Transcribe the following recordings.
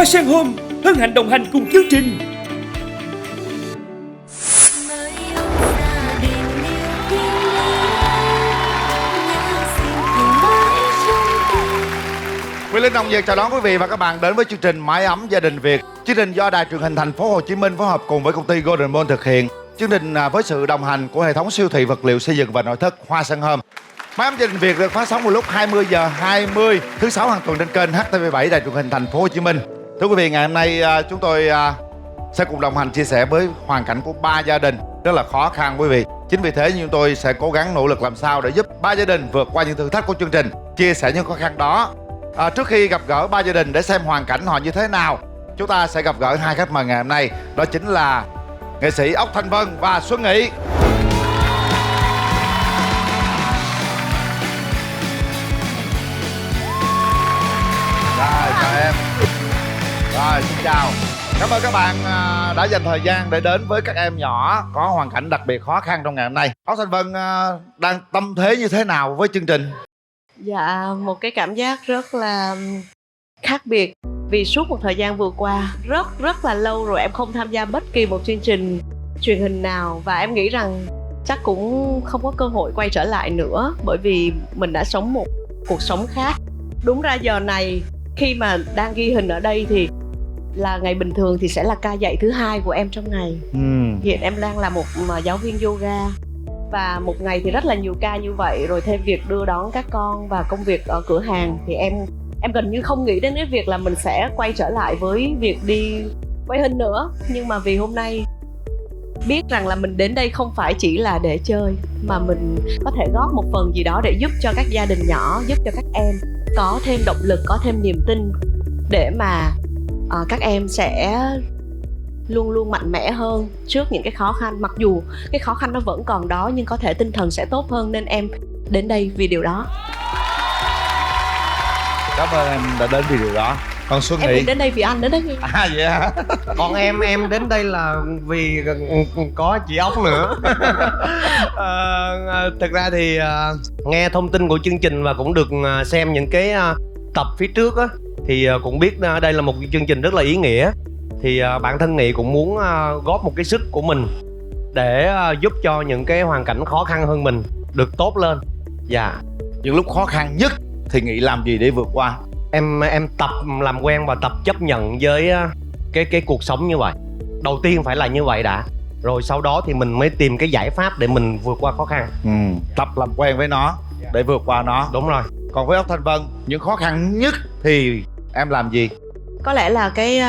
Hoa Sen Home hân hạnh đồng hành cùng chương trình. Quyền Linh Hồng Việt chào đón quý vị và các bạn đến với chương trình Mái ấm gia đình Việt. Chương trình do Đài Truyền hình Thành phố Hồ Chí Minh phối hợp cùng với công ty Golden Mall thực hiện. Chương trình với sự đồng hành của hệ thống siêu thị vật liệu xây dựng và nội thất Hoa Sen Home. Mái ấm gia đình Việt được phát sóng vào lúc 20 giờ 20 thứ sáu hàng tuần trên kênh HTV7 Đài Truyền hình Thành phố Hồ Chí Minh. Thưa quý vị, ngày hôm nay chúng tôi sẽ cùng đồng hành chia sẻ với hoàn cảnh của 3 gia đình rất là khó khăn quý vị. Chính vì thế chúng tôi sẽ cố gắng nỗ lực làm sao để giúp 3 gia đình vượt qua những thử thách của chương trình, chia sẻ những khó khăn đó. Trước khi gặp gỡ 3 gia đình để xem hoàn cảnh họ như thế nào, chúng ta sẽ gặp gỡ 2 khách mời ngày hôm nay. Đó chính là nghệ sĩ Ốc Thanh Vân và Xuân Nghị. Rồi, chào em. Rồi, xin chào. Cảm ơn các bạn đã dành thời gian để đến với các em nhỏ có hoàn cảnh đặc biệt khó khăn trong ngày hôm nay. Ốc Thanh Vân đang tâm thế như thế nào với chương trình? Dạ, một cái cảm giác rất là khác biệt. Vì suốt một thời gian vừa qua, rất là lâu rồi em không tham gia bất kỳ một chương trình truyền hình nào. Và em nghĩ rằng chắc cũng không có cơ hội quay trở lại nữa, bởi vì mình đã sống một cuộc sống khác. Đúng ra giờ này, khi mà đang ghi hình ở đây thì là ngày bình thường thì sẽ là ca dạy thứ 2 của em trong ngày. Hiện em đang là một giáo viên yoga. Và một ngày thì rất là nhiều ca như vậy, rồi thêm việc đưa đón các con và công việc ở cửa hàng, thì em gần như không nghĩ đến cái việc là mình sẽ quay trở lại với việc đi quay hình nữa. Nhưng mà vì hôm nay biết rằng là mình đến đây không phải chỉ là để chơi, mà mình có thể góp một phần gì đó để giúp cho các gia đình nhỏ, giúp cho các em có thêm động lực, có thêm niềm tin để mà các em sẽ luôn luôn mạnh mẽ hơn trước những cái khó khăn. Mặc dù cái khó khăn nó vẫn còn đó, nhưng có thể tinh thần sẽ tốt hơn, nên em đến đây vì điều đó. Cảm ơn em đã đến vì điều đó. Còn Xuân Nghị? Em đến đây vì anh đến đấy. Vậy hả? Còn em đến đây là vì có chị Ốc nữa. Thực ra thì nghe thông tin của chương trình và cũng được xem những cái tập phía trước á, thì cũng biết đây là một chương trình rất là ý nghĩa. Thì bản thân Nghị cũng muốn góp một cái sức của mình để giúp cho những cái hoàn cảnh khó khăn hơn mình được tốt lên. Dạ. Những lúc khó khăn nhất thì Nghị làm gì để vượt qua? Em tập làm quen và tập chấp nhận với cái cuộc sống như vậy. Đầu tiên phải là như vậy đã, rồi sau đó thì mình mới tìm cái giải pháp để mình vượt qua khó khăn. Tập làm quen với nó để vượt qua nó. Đúng rồi. Còn với Ốc Thanh Vân, những khó khăn nhất thì em làm gì? Có lẽ là cái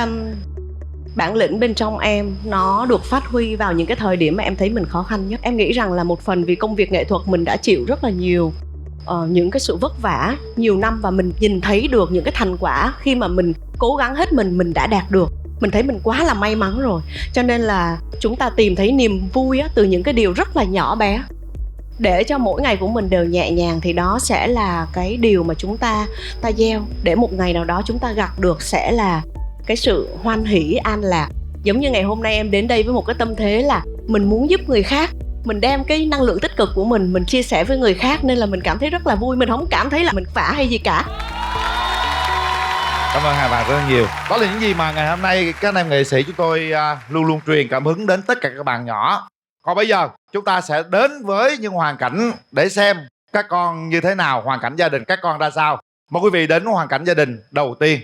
bản lĩnh bên trong em nó được phát huy vào những cái thời điểm mà em thấy mình khó khăn nhất. Em nghĩ rằng là một phần vì công việc nghệ thuật mình đã chịu rất là nhiều những cái sự vất vả nhiều năm, và mình nhìn thấy được những cái thành quả khi mà mình cố gắng hết mình đã đạt được. Mình thấy mình quá là may mắn rồi. Cho nên là chúng ta tìm thấy niềm vui á, từ những cái điều rất là nhỏ bé, để cho mỗi ngày của mình đều nhẹ nhàng, thì đó sẽ là cái điều mà chúng ta gieo để một ngày nào đó chúng ta gặt được sẽ là cái sự hoan hỷ, an lạc. Giống như ngày hôm nay em đến đây với một cái tâm thế là mình muốn giúp người khác, mình đem cái năng lượng tích cực của mình chia sẻ với người khác, nên là mình cảm thấy rất là vui. Mình không cảm thấy là mình vả hay gì cả. Cảm ơn hai bạn rất nhiều. Đó là những gì mà ngày hôm nay các anh em nghệ sĩ chúng tôi luôn luôn truyền cảm hứng đến tất cả các bạn nhỏ. Còn bây giờ chúng ta sẽ đến với những hoàn cảnh để xem các con như thế nào, hoàn cảnh gia đình các con ra sao. Mời quý vị đến với hoàn cảnh gia đình đầu tiên.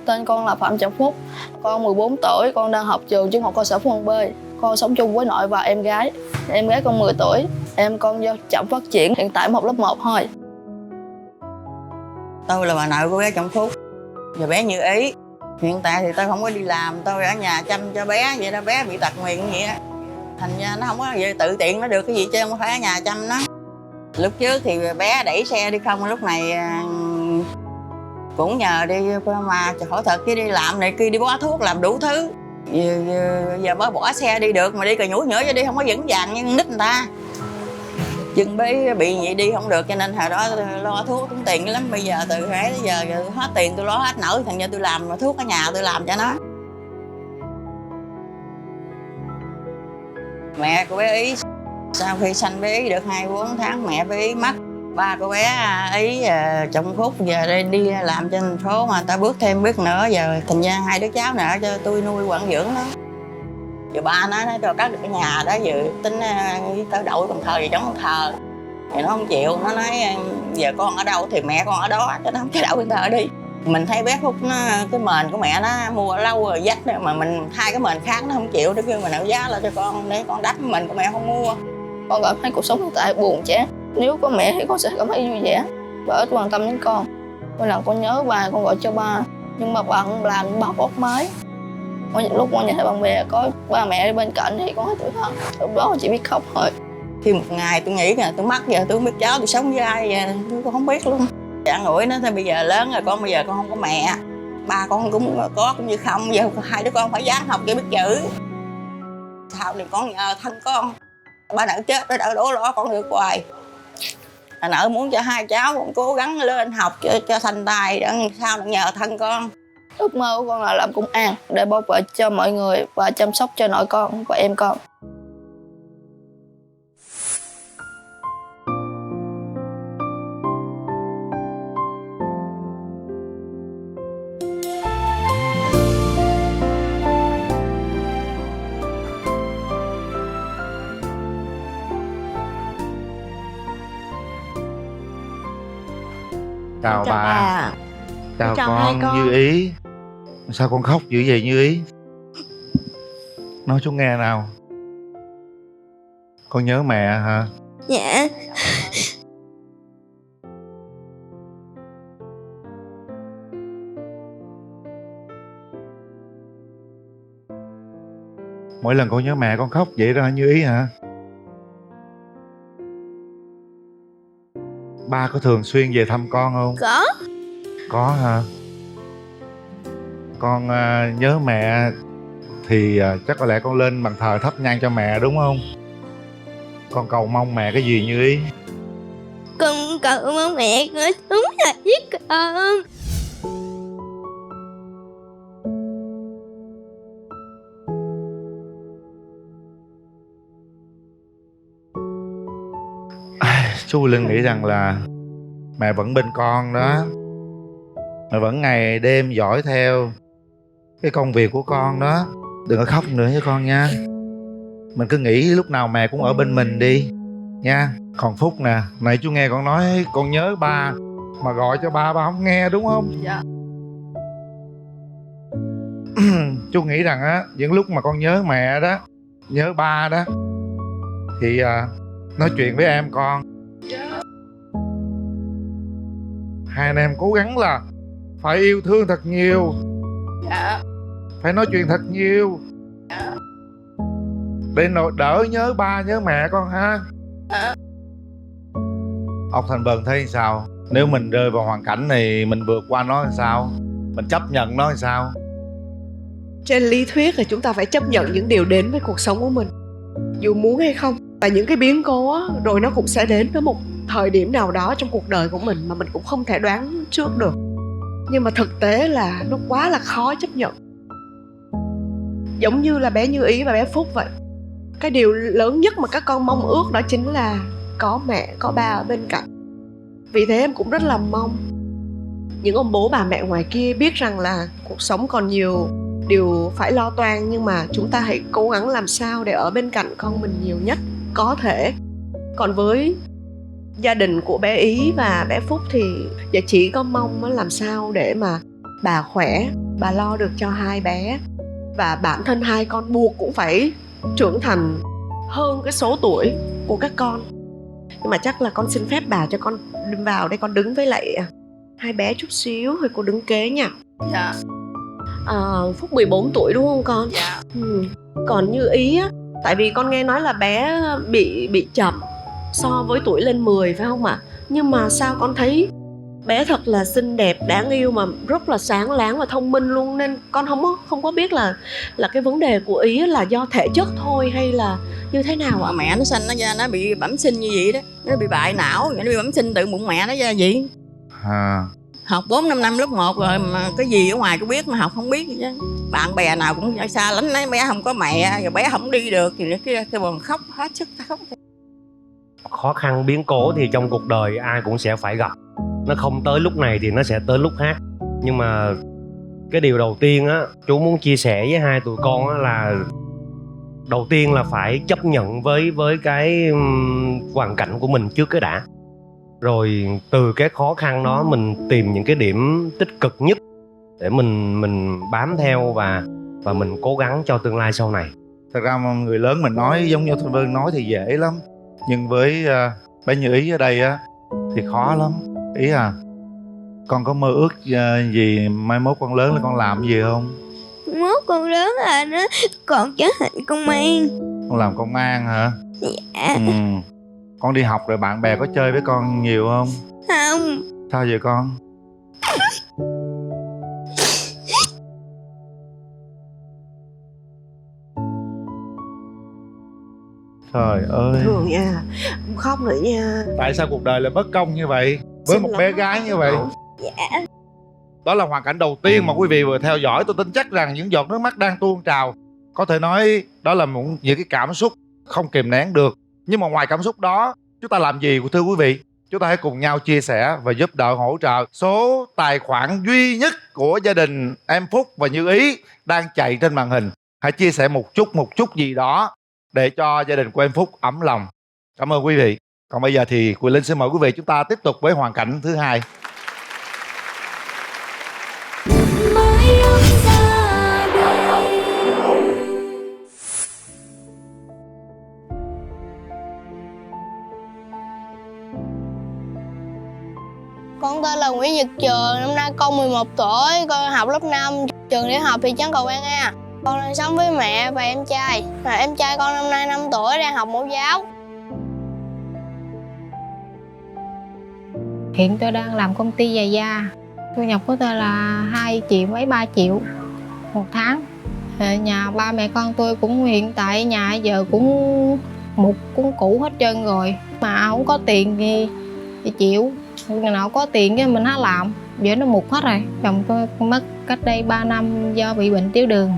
Tên con là Phạm Trọng Phúc. Con 14 tuổi, con đang học trường trung học cơ sở Phú Văn B. Con sống chung với nội và em gái. Em gái con 10 tuổi. Em con do chậm phát triển, hiện tại học lớp 1 thôi. Tôi là bà nội của bé Trọng Phúc và bé Như Ý. Hiện tại thì tôi không có đi làm, tôi ở nhà chăm cho bé vậy đó. Bé bị tật nguyền vậy đó, thành ra nó không có gì tự tiện nó được cái gì chứ không phải ở nhà chăm nó. Lúc trước thì bé đẩy xe đi không, lúc này cũng nhờ đi mà phẫu thuật cái đi làm này kia, đi bó thuốc, làm đủ thứ. Giờ mới bỏ xe đi được, mà đi cà nhũi nhnữa cho đi không có vững vàng như nít người ta. Chân bé bị vậy đi không được, cho nên hồi đó lo thuốc tốn tiền lắm. Bây giờ từ thế tới giờ hết tiền tôi lo hết nổi, thành ra tôi làm mà thuốc ở nhà tôi làm cho nó. Mẹ của bé Ý sau khi sanh bé Ý được 24 tháng mẹ bé Ý mất. Ba của bé Ý chồng Phúc giờ đây đi làm trên thành phố mà ta bước thêm bước nữa, giờ thành ra 2 đứa cháu nữa cho tôi nuôi quản dưỡng nó. Giờ ba nó cho cất được cái nhà đó, giờ tính tới đậu Cần Thơ gì giống Cần Thơ thì nó không chịu, nó nói giờ con ở đâu thì mẹ con ở đó, cho nó không cho đậu Cần Thơ đi. Mình thấy bé Phúc nó cái mền của mẹ nó mua lâu rồi dách rồi, mà mình thay cái mền khác nó không chịu, nó kêu mình nợ giá lại cho con để con đắp mình của mẹ không mua. Con cảm thấy cuộc sống hiện tại buồn chán. Nếu có mẹ thì con sẽ cảm thấy vui vẻ và ít quan tâm đến con. Mỗi lần con nhớ ba con gọi cho ba, nhưng mà ba không làm, ba bóp máy. Lúc con nhìn thấy bạn bè có ba mẹ bên cạnh thì con thấy tủi thân. Lúc đó con chỉ biết khóc thôi. Khi một ngày tôi nghĩ là tôi mất, giờ tôi không biết cháu tôi sống với ai, giờ tôi không biết luôn. An ủi nó thôi, bây giờ lớn rồi con, bây giờ con không có mẹ, ba con cũng có cũng như không, giờ 2 đứa con phải dám học cho biết chữ. Sao thì con nhờ thân con, ba nợ chết nó đỡ đổ lỏ con được hoài. Nợ muốn cho 2 cháu cũng cố gắng lên học cho thành tài, sao nhờ thân con. Ước mơ của con là làm công an để bảo vệ cho mọi người và chăm sóc cho nội con và em con. Chào Chào bà. bà. Chào Chào hai con con. Như Ý. Sao con khóc dữ vậy Như Ý? Nói chú nghe nào. Con nhớ mẹ hả? Dạ. Mỗi lần con nhớ mẹ con khóc vậy đó hả Như Ý hả? Ba có thường xuyên về thăm con không? Có. Có hả? Con nhớ mẹ thì chắc có lẽ con lên bàn thờ thắp nhang cho mẹ đúng không? Con cầu mong mẹ cái gì Như Ý? Con cầu mong mẹ có sống thật với con. Chú Linh nghĩ rằng là mẹ vẫn bên con đó. Mẹ vẫn ngày đêm dõi theo cái công việc của con đó. Đừng có khóc nữa với con nha. Mình cứ nghĩ lúc nào mẹ cũng ở bên mình đi nha. Còn Phúc nè, nãy chú nghe con nói con nhớ ba, mà gọi cho ba không nghe đúng không? Dạ. Chú nghĩ rằng á, những lúc mà con nhớ mẹ đó, nhớ ba đó, thì nói chuyện với em con. Hai anh em cố gắng là phải yêu thương thật nhiều. Dạ. Phải nói chuyện thật nhiều. Dạ. Để đỡ nhớ ba nhớ mẹ con ha. Dạ. Ông Thành Vân thấy sao? Nếu mình rơi vào hoàn cảnh này, mình vượt qua nó làm sao? Mình chấp nhận nó làm sao? Trên lý thuyết là chúng ta phải chấp nhận những điều đến với cuộc sống của mình, dù muốn hay không. Và những cái biến cố á, rồi nó cũng sẽ đến với một thời điểm nào đó trong cuộc đời của mình mà mình cũng không thể đoán trước được. Nhưng mà thực tế là nó quá là khó chấp nhận. Giống như là bé Như Ý và bé Phúc vậy. Cái điều lớn nhất mà các con mong ước đó chính là có mẹ, có ba ở bên cạnh. Vì thế em cũng rất là mong những ông bố bà mẹ ngoài kia biết rằng là cuộc sống còn nhiều điều phải lo toan, nhưng mà chúng ta hãy cố gắng làm sao để ở bên cạnh con mình nhiều nhất có thể. Còn với gia đình của bé Ý và bé Phúc thì dạ chỉ có mong làm sao để mà bà khỏe, bà lo được cho 2 bé, và bản thân 2 con buộc cũng phải trưởng thành hơn cái số tuổi của các con. Nhưng mà chắc là con xin phép bà cho con vào đây con đứng với lại 2 bé chút xíu, rồi cô đứng kế nha. Dạ. Phúc 14 tuổi đúng không con? Dạ. Còn Như Ý á, tại vì con nghe nói là bé bị chậm so với tuổi lên 10 phải không ạ? Nhưng mà sao con thấy bé thật là xinh đẹp, đáng yêu, mà rất là sáng láng và thông minh luôn, nên con không có biết là cái vấn đề của Ý là do thể chất thôi hay là như thế nào ạ? Mẹ nó sanh nó ra nó bị bẩm sinh như vậy đó, nó bị bại não, nó bị bẩm sinh từ bụng mẹ nó ra vậy. Học 4-5 năm lớp 1 rồi mà cái gì ở ngoài cũng biết mà học không biết gì chứ. Bạn bè nào cũng xa lánh, nói bé không có mẹ rồi bé không đi được thì cái bọn khóc hết sức khóc. Khó khăn biến cố thì trong cuộc đời ai cũng sẽ phải gặp. Nó không tới lúc này thì nó sẽ tới lúc khác. Nhưng mà cái điều đầu tiên á, chú muốn chia sẻ với hai tụi con á là đầu tiên là phải chấp nhận với cái hoàn cảnh của mình trước cái đã. Rồi từ cái khó khăn đó mình tìm những cái điểm tích cực nhất để mình bám theo và mình cố gắng cho tương lai sau này. Thật ra người lớn mình nói giống như Thanh Vân nói thì dễ lắm, nhưng với bé Như Ý ở đây á thì khó lắm. Ý à, con có mơ ước gì mai mốt con lớn là con làm gì không? Mốt con lớn là nó còn trở thành công an. Con làm công an hả? Dạ. Con đi học rồi bạn bè có chơi với con nhiều không? Không. Sao vậy con? Trời ơi, Thường nha, không khóc nữa nha. tại sao cuộc đời lại bất công như vậy với một bé gái như vậy? Dạ. Đó là hoàn cảnh đầu tiên mà quý vị vừa theo dõi. Tôi tin chắc rằng những giọt nước mắt đang tuôn trào. Có thể nói đó là những cái cảm xúc không kìm nén được. Nhưng mà ngoài cảm xúc đó, chúng ta làm gì thưa quý vị? Chúng ta hãy cùng nhau chia sẻ và giúp đỡ hỗ trợ. Số tài khoản duy nhất của gia đình em Phúc và Như Ý đang chạy trên màn hình. Hãy chia sẻ một chút gì đó để cho gia đình của em Phúc ấm lòng. Cảm ơn quý vị. Còn bây giờ thì Quyền Linh xin mời quý vị chúng ta tiếp tục với hoàn cảnh thứ hai. Mới ông ra đi. Con tên là Nguyễn Nhật Trường, năm nay con 11 tuổi, con học lớp 5, trường để học thị trấn Cầu An A. Con đang sống với mẹ và em trai. Em trai con năm nay 5 tuổi, đang học mẫu giáo. Hiện tôi đang làm công ty giày da. Thu nhập của tôi là 2 triệu mấy 3 triệu một tháng. Nhà ba mẹ con tôi cũng hiện tại nhà giờ cũng mục cũng cũ hết trơn rồi. Mà không có tiền thì chịu. Ngày nào có tiền cái mình há làm. Giờ nó mục hết rồi. Chồng tôi mất cách đây 3 năm do bị bệnh tiểu đường.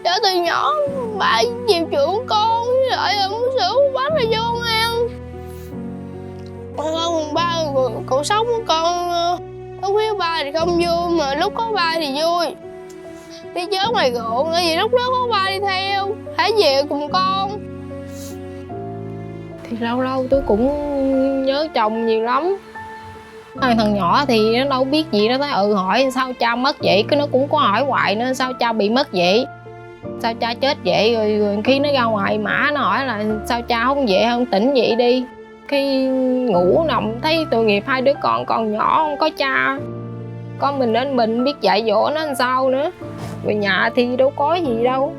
Cho từ nhỏ ba chiều chuộng con, với lại mua sữa mua bánh này cho con ăn. Con ba cuộc sống của con lúc với ba thì không vui, mà lúc có ba thì vui. Đi chớ ngoài ruộng, bởi vì lúc đó có ba đi theo, hãy về cùng con. Thì lâu lâu tôi cũng nhớ chồng nhiều lắm. Thằng nhỏ thì nó đâu biết gì, nó tới hỏi sao cha mất vậy, cái nó cũng có hỏi hoài nữa sao cha bị mất vậy, sao cha chết vậy. Rồi khi nó ra ngoài mã nó hỏi là sao cha không về, không tỉnh dậy đi. Khi ngủ nằm thấy tội nghiệp hai đứa con còn nhỏ không có cha, con mình nên mình biết dạy dỗ nó làm sao nữa. Về nhà thì đâu có gì đâu,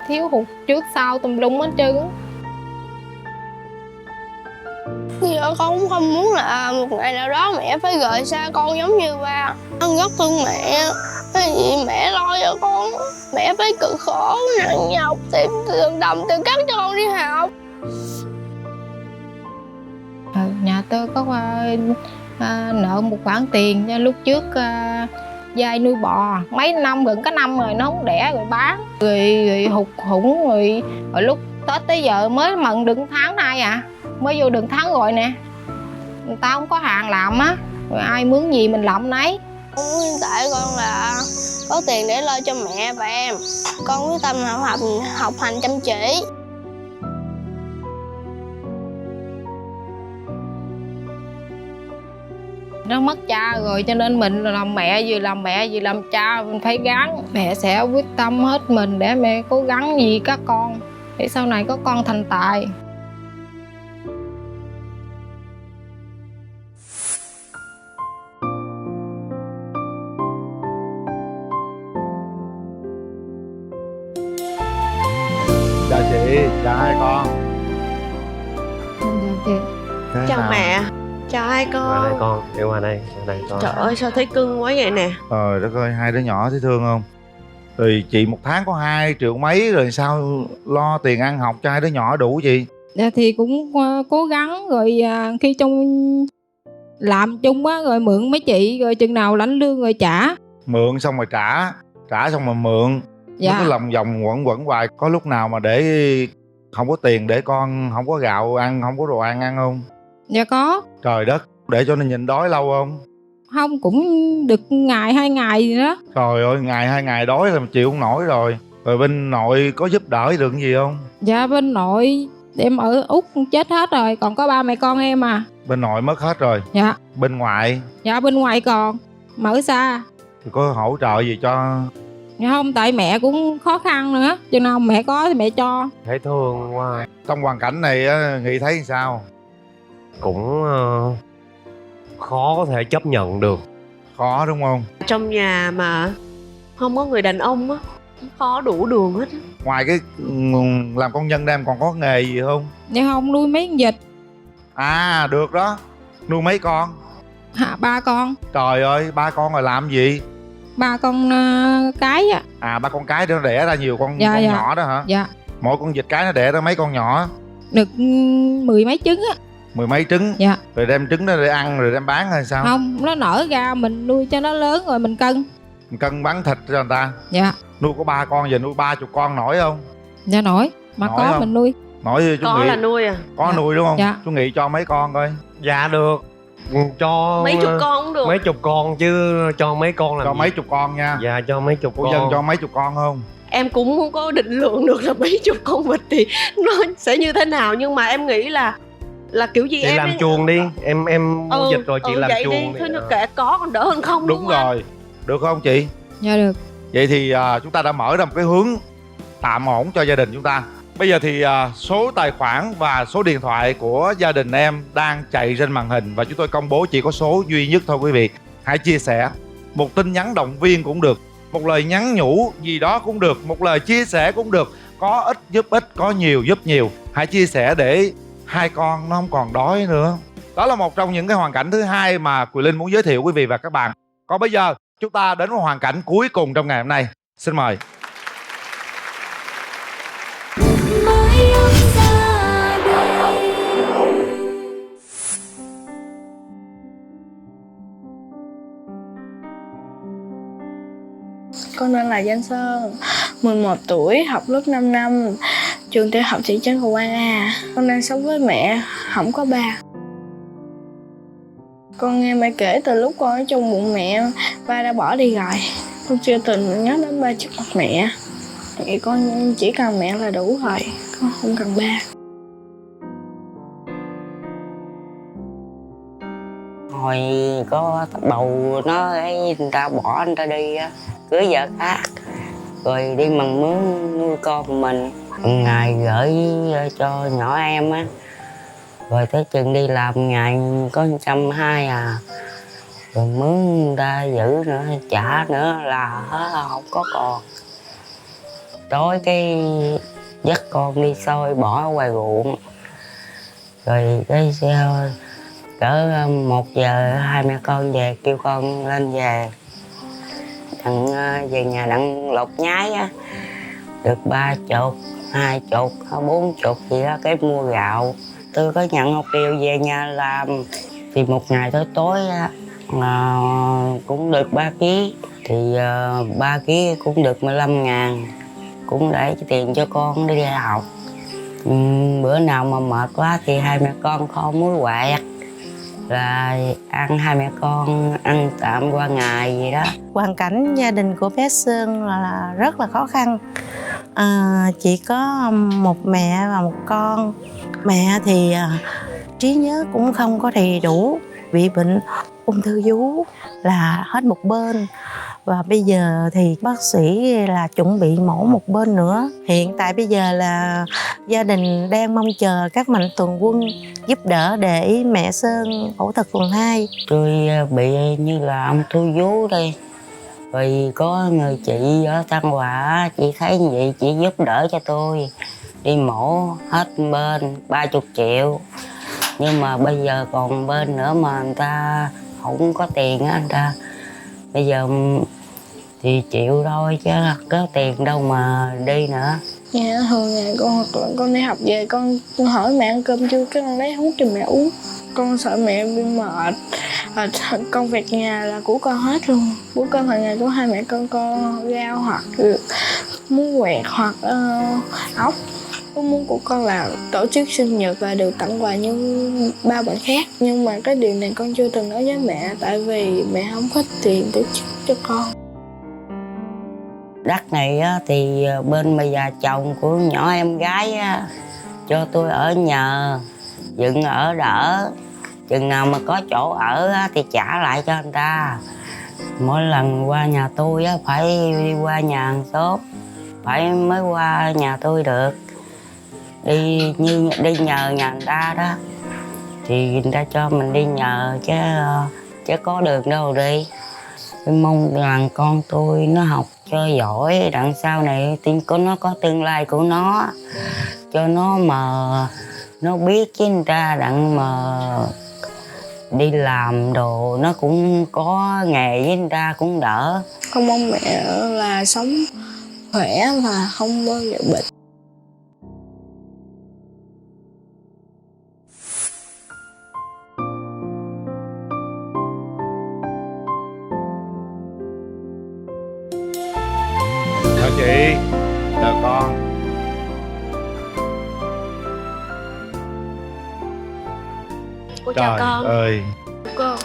thiếu hụt trước sau tùm lum hết trơn. Giờ con cũng không muốn là một ngày nào đó mẹ phải rời xa con giống như ba. Con rất thương mẹ, bởi vì mẹ lo cho con. Mẹ phải cực khổ nặng nhọc tìm từng đồng từng cắt cho con đi học. Nhà tôi có nợ một khoản tiền do lúc trước dai nuôi bò mấy năm, gần cả năm rồi nó không đẻ rồi bán rồi hụt hũng rồi lúc Tết tới giờ mới mần được tháng nay à, mới vô được tháng rồi nè. Người ta không có hàng làm á, rồi ai mướn gì mình làm nấy. Hiện tại con là có tiền để lo cho mẹ và em. Con quyết tâm học hành chăm chỉ. Nó mất cha rồi cho nên mình làm mẹ vừa làm cha, mình phải gắng. Mẹ sẽ quyết tâm hết mình để mẹ cố gắng vì các con, để sau này có con thành tài. Chào chị, chào hai con. Thế Chào nào? mẹ, chào hai Qua đây con. con, đi qua đây con. Trời ơi sao thấy cưng quá vậy nè. Trời đất ơi, hai đứa nhỏ thấy thương không? Rồi chị một tháng có 2 triệu mấy rồi sao lo tiền ăn học cho hai đứa nhỏ đủ chị? Dạ thì cũng cố gắng rồi khi trong làm chung á rồi mượn mấy chị rồi chừng nào lãnh lương rồi trả. Mượn xong rồi trả xong rồi mượn. Dạ. Nó cứ lòng vòng quẩn quẩn hoài. Có lúc nào mà để không có tiền để con không có gạo ăn, không có đồ ăn không? Dạ có. Trời đất, để cho nó nhịn đói lâu không? Không, cũng được ngày 2 ngày gì đó. Trời ơi, ngày 2 ngày đói là chịu không nổi rồi. Rồi bên nội có giúp đỡ được cái gì không? Dạ bên nội em ở Úc chết hết rồi, còn có ba mẹ con em à. Bên nội mất hết rồi. Dạ. Bên ngoại Dạ bên ngoài còn mà ở xa. thì có hỗ trợ gì cho? Dạ không, tại mẹ cũng khó khăn nữa, chừng nào mẹ có thì mẹ cho. Thấy thương quá. Trong hoàn cảnh này á, Nghị thấy sao? Cũng khó có thể chấp nhận được. Khó đúng không? Trong nhà mà không có người đàn ông á, khó đủ đường hết á. Ngoài cái làm công nhân ra em còn có nghề gì không? Dạ không, nuôi mấy con vịt. À được đó. Nuôi mấy con? 3 con. Trời ơi, 3 con rồi làm gì? 3 con cái á. À 3 con cái nó đẻ ra nhiều con, Dạ, con dạ. nhỏ đó hả? Dạ. Mỗi con vịt cái nó đẻ ra mấy con nhỏ? Được 10 mấy trứng á. 10 mấy trứng? Dạ. Rồi đem trứng đó để ăn rồi đem bán hay sao? Không, nó nở ra mình nuôi cho nó lớn rồi mình cân. Mình cân bán thịt cho người ta? Dạ. Nuôi có 3 con giờ nuôi 30 con nổi không? Dạ nổi. Mà Nổi có không? mình nuôi. Nổi chú Có Nghị. là nuôi à? Có Dạ. nuôi đúng không? Dạ. Chú Nghị cho mấy con coi. Dạ được. Cho Mấy chục con cũng được. mấy chục con chứ cho mấy con làm Cho gì? mấy chục con nha. Dạ cho mấy chục Cô con. Dân cho mấy chục con không? Em cũng không có định lượng được là mấy chục con vịt thì nó sẽ như thế nào, nhưng mà em nghĩ là kiểu gì Chị em làm ấy- chuồng đi. Em mua vịt rồi chị làm vậy chuồng đi. đi. Thôi nó kệ có còn đỡ hơn không. Đúng không anh? rồi. Được không chị? Dạ được. Vậy thì chúng ta đã mở ra một cái hướng tạm ổn cho gia đình chúng ta. Bây giờ thì số tài khoản và số điện thoại của gia đình em đang chạy trên màn hình và chúng tôi công bố chỉ có số duy nhất thôi quý vị. Hãy chia sẻ. Một tin nhắn động viên cũng được, một lời nhắn nhủ gì đó cũng được, một lời chia sẻ cũng được. Có ít giúp ít, có nhiều giúp nhiều. Hãy chia sẻ để hai con nó không còn đói nữa. Đó là một trong những cái hoàn cảnh thứ hai mà Quyền Linh muốn giới thiệu quý vị và các bạn. Còn bây giờ chúng ta đến với hoàn cảnh cuối cùng trong ngày hôm nay. Xin mời. Mới ông ra đời. Con tên là Danh Sơn, 11 tuổi, học lớp 5 năm, trường tiểu học thị trấn Cầu Quan A. Con đang sống với mẹ, không có ba. Con nghe mẹ kể từ lúc con ở trong bụng mẹ, ba đã bỏ đi rồi. Con chưa từng nhớ đến ba trước mặt mẹ. Thì con chỉ cần mẹ là đủ rồi, con không cần ba. Hồi có bầu nó ấy, người ta bỏ người ta đi á, cưới vợ khác rồi đi mần mướn nuôi con mình. Hằng ngày gửi cho nhỏ em á, rồi tới chừng đi làm ngày có 120 à, rồi mướn người ta giữ nữa trả nữa là không có còn. Tối cái dắt con đi xôi bỏ ở ngoài ruộng, rồi cái xe cỡ 1 giờ hai mẹ con về kêu con lên về. Đặng về nhà đặng lột nhái á, được 30, 20, 40 gì đó, cái mua gạo. Tôi có nhận 1 điều về nhà làm thì một ngày tối tối á cũng được 3 kg, thì 3 kg cũng được 15.000, cũng để tiền cho con đi học. Bữa nào mà mệt quá thì hai mẹ con kho muối quẹt là ăn, hai mẹ con ăn tạm qua ngày gì đó. Hoàn cảnh gia đình của bé Sơn là rất là khó khăn. Chỉ có một mẹ và một con. Mẹ thì trí nhớ cũng không có đầy đủ, bị bệnh ung thư vú là hết một bên. Và bây giờ thì bác sĩ là chuẩn bị mổ một bên nữa. Hiện tại bây giờ là gia đình đang mong chờ các mạnh thường quân giúp đỡ để mẹ Sơn phẫu thuật phần 2. Tôi bị như là ung thư vú đây. Rồi có người chị ở Tân Hòa, chị thấy như vậy chị giúp đỡ cho tôi đi mổ hết bên 30 triệu. Nhưng mà bây giờ còn bên nữa mà người ta không có tiền á, người ta bây giờ thì chịu thôi chứ có tiền đâu mà đi nữa. Dạ thường ngày con hoặc là con đi học về con hỏi mẹ ăn cơm chưa, cái con lấy thuốc cho mẹ uống. Con sợ mẹ bị mệt. Công việc nhà là của con hết luôn. Bữa cơm hàng ngày của hai mẹ con rau hoặc muống quẹt hoặc ốc. Ước muốn của con là tổ chức sinh nhật và được tặng quà như ba bạn khác. Nhưng mà cái điều này con chưa từng nói với mẹ, tại vì mẹ không có tiền tổ chức cho con. Đất này thì bên mẹ già chồng của nhỏ em gái cho tôi ở nhờ, dựng ở đỡ. Chừng nào mà có chỗ ở thì trả lại cho người ta. Mỗi lần qua nhà tôi phải đi qua nhà hàng xóm, phải mới qua nhà tôi được. Đi nhờ nhà người ta đó thì người ta cho mình đi nhờ, chứ có đường đâu đi. Tôi mong rằng con tôi nó học cho giỏi, đằng sau này nó có tương lai của nó, cho nó mà nó biết với người ta, đặng mà đi làm đồ nó cũng có nghề với người ta cũng đỡ. Con mong mẹ là sống khỏe và không bao giờ bệnh. Chào chị, chào con. Cô chào Trời con. ơi, Cô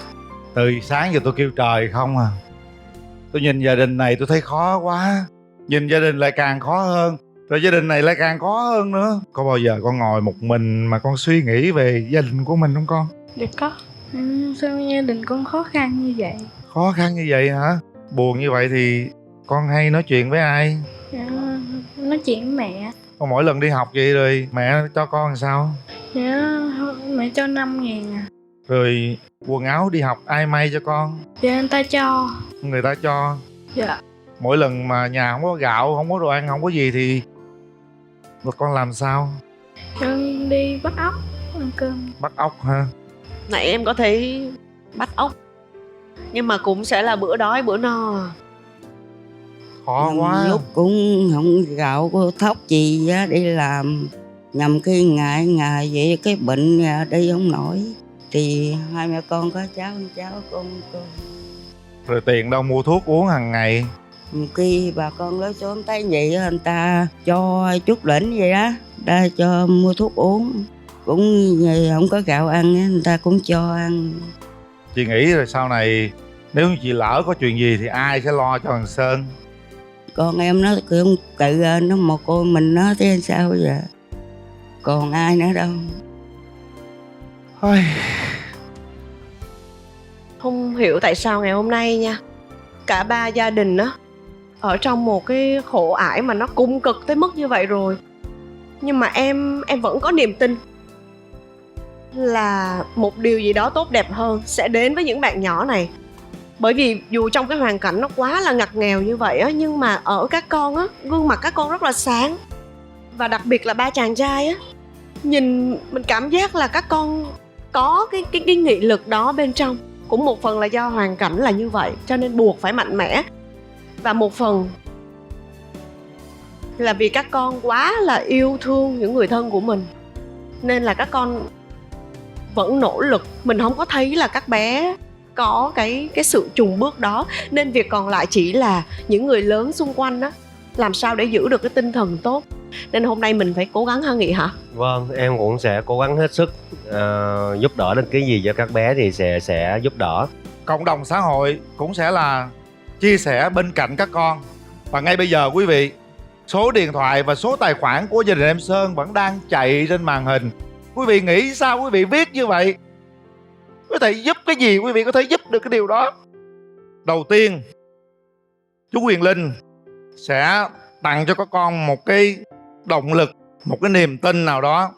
từ sáng giờ tôi kêu trời không à. Tôi nhìn gia đình này tôi thấy khó quá. Nhìn gia đình lại càng khó hơn. Rồi gia đình này lại càng khó hơn nữa. Có bao giờ con ngồi một mình mà con suy nghĩ về gia đình của mình không con? dạ có. Sao gia đình con khó khăn như vậy? Khó khăn như vậy hả? Buồn như vậy thì con hay nói chuyện với ai? Dạ, nói chuyện với mẹ. Con mỗi lần đi học vậy rồi mẹ cho con làm sao? Dạ, mẹ cho 5.000 à. Rồi quần áo đi học ai may cho con? Dạ anh ta cho. Người ta cho. Dạ. Mỗi lần mà nhà không có gạo, không có đồ ăn, không có gì thì con làm sao? Con đi bắt ốc ăn cơm. Bắt ốc ha? Nãy em có thấy bắt ốc, nhưng mà cũng sẽ là bữa đói bữa no. Khó quá. Lúc cũng không gạo có thóc gì đi làm, nhằm khi ngày vậy cái bệnh đi không nổi thì hai mẹ con có cháu con. Rồi tiền đâu mua thuốc uống hàng ngày? Khi bà con lối xóm thấy vậy người ta cho chút lĩnh vậy đó, ta cho mua thuốc uống, cũng không có gạo ăn người ta cũng cho ăn. Chị nghĩ rồi sau này nếu chị lỡ có chuyện gì thì ai sẽ lo cho thằng Sơn? Con em nó cũng tự nó một cô mình nó thế sao vậy, còn ai nữa đâu. Ôi. Không hiểu tại sao ngày hôm nay nha, cả ba gia đình á ở trong một cái khổ ải mà nó cung cực tới mức như vậy rồi, nhưng mà em vẫn có niềm tin là một điều gì đó tốt đẹp hơn sẽ đến với những bạn nhỏ này. Bởi vì dù trong cái hoàn cảnh nó quá là ngặt nghèo như vậy á, nhưng mà ở các con á, gương mặt các con rất là sáng. Và đặc biệt là ba chàng trai á, nhìn mình cảm giác là các con có cái nghị lực đó bên trong. Cũng một phần là do hoàn cảnh là như vậy cho nên buộc phải mạnh mẽ, và một phần là vì các con quá là yêu thương những người thân của mình nên là các con vẫn nỗ lực. Mình không có thấy là các bé có cái sự trùng bước đó, nên việc còn lại chỉ là những người lớn xung quanh á, làm sao để giữ được cái tinh thần tốt. Nên hôm nay mình phải cố gắng ha Nghị hả? Vâng, em cũng sẽ cố gắng hết sức giúp đỡ được cái gì cho các bé thì sẽ giúp đỡ. Cộng đồng xã hội cũng sẽ là chia sẻ bên cạnh các con. Và ngay bây giờ quý vị, số điện thoại và số tài khoản của gia đình em Sơn vẫn đang chạy trên màn hình. Quý vị nghĩ sao quý vị viết như vậy? Có thể giúp cái gì quý vị có thể giúp được cái điều đó? Đầu tiên, chú Quyền Linh sẽ tặng cho các con một cái động lực, một cái niềm tin nào đó.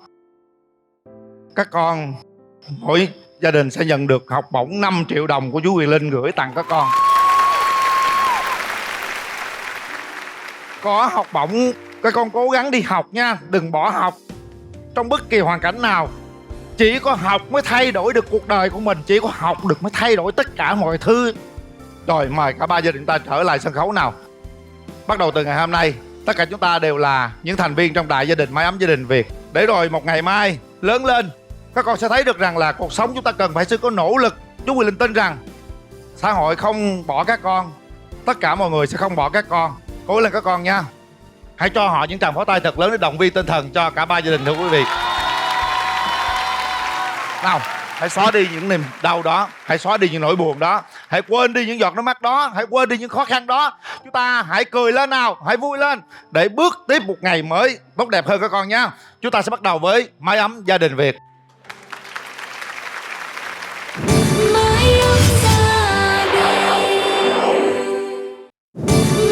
Các con, mỗi gia đình sẽ nhận được học bổng 5 triệu đồng của chú Quyền Linh gửi tặng các con. Có học bổng, các con cố gắng đi học nha, đừng bỏ học trong bất kỳ hoàn cảnh nào. Chỉ có học mới thay đổi được cuộc đời của mình, chỉ có học được mới thay đổi tất cả mọi thứ. Rồi mời cả ba gia đình ta trở lại sân khấu nào. Bắt đầu từ ngày hôm nay, Tất cả chúng ta đều là những thành viên trong đại gia đình mái ấm gia đình Việt. Để rồi một ngày mai lớn lên, các con sẽ thấy được rằng là cuộc sống chúng ta cần phải sự có nỗ lực. Chú Quyền Linh tin rằng xã hội không bỏ các con, tất cả mọi người sẽ không bỏ các con. Cố lên các con nha. Hãy cho họ những tràng pháo tay thật lớn để động viên tinh thần cho cả ba gia đình, thưa quý vị. Nào, hãy xóa đi những niềm đau đó, hãy xóa đi những nỗi buồn đó, hãy quên đi những giọt nước mắt đó, hãy quên đi những khó khăn đó. Chúng ta hãy cười lên nào, hãy vui lên để bước tiếp một ngày mới tốt đẹp hơn các con nhé. Chúng ta sẽ bắt đầu với mái ấm gia đình Việt. Mái ấm gia đình,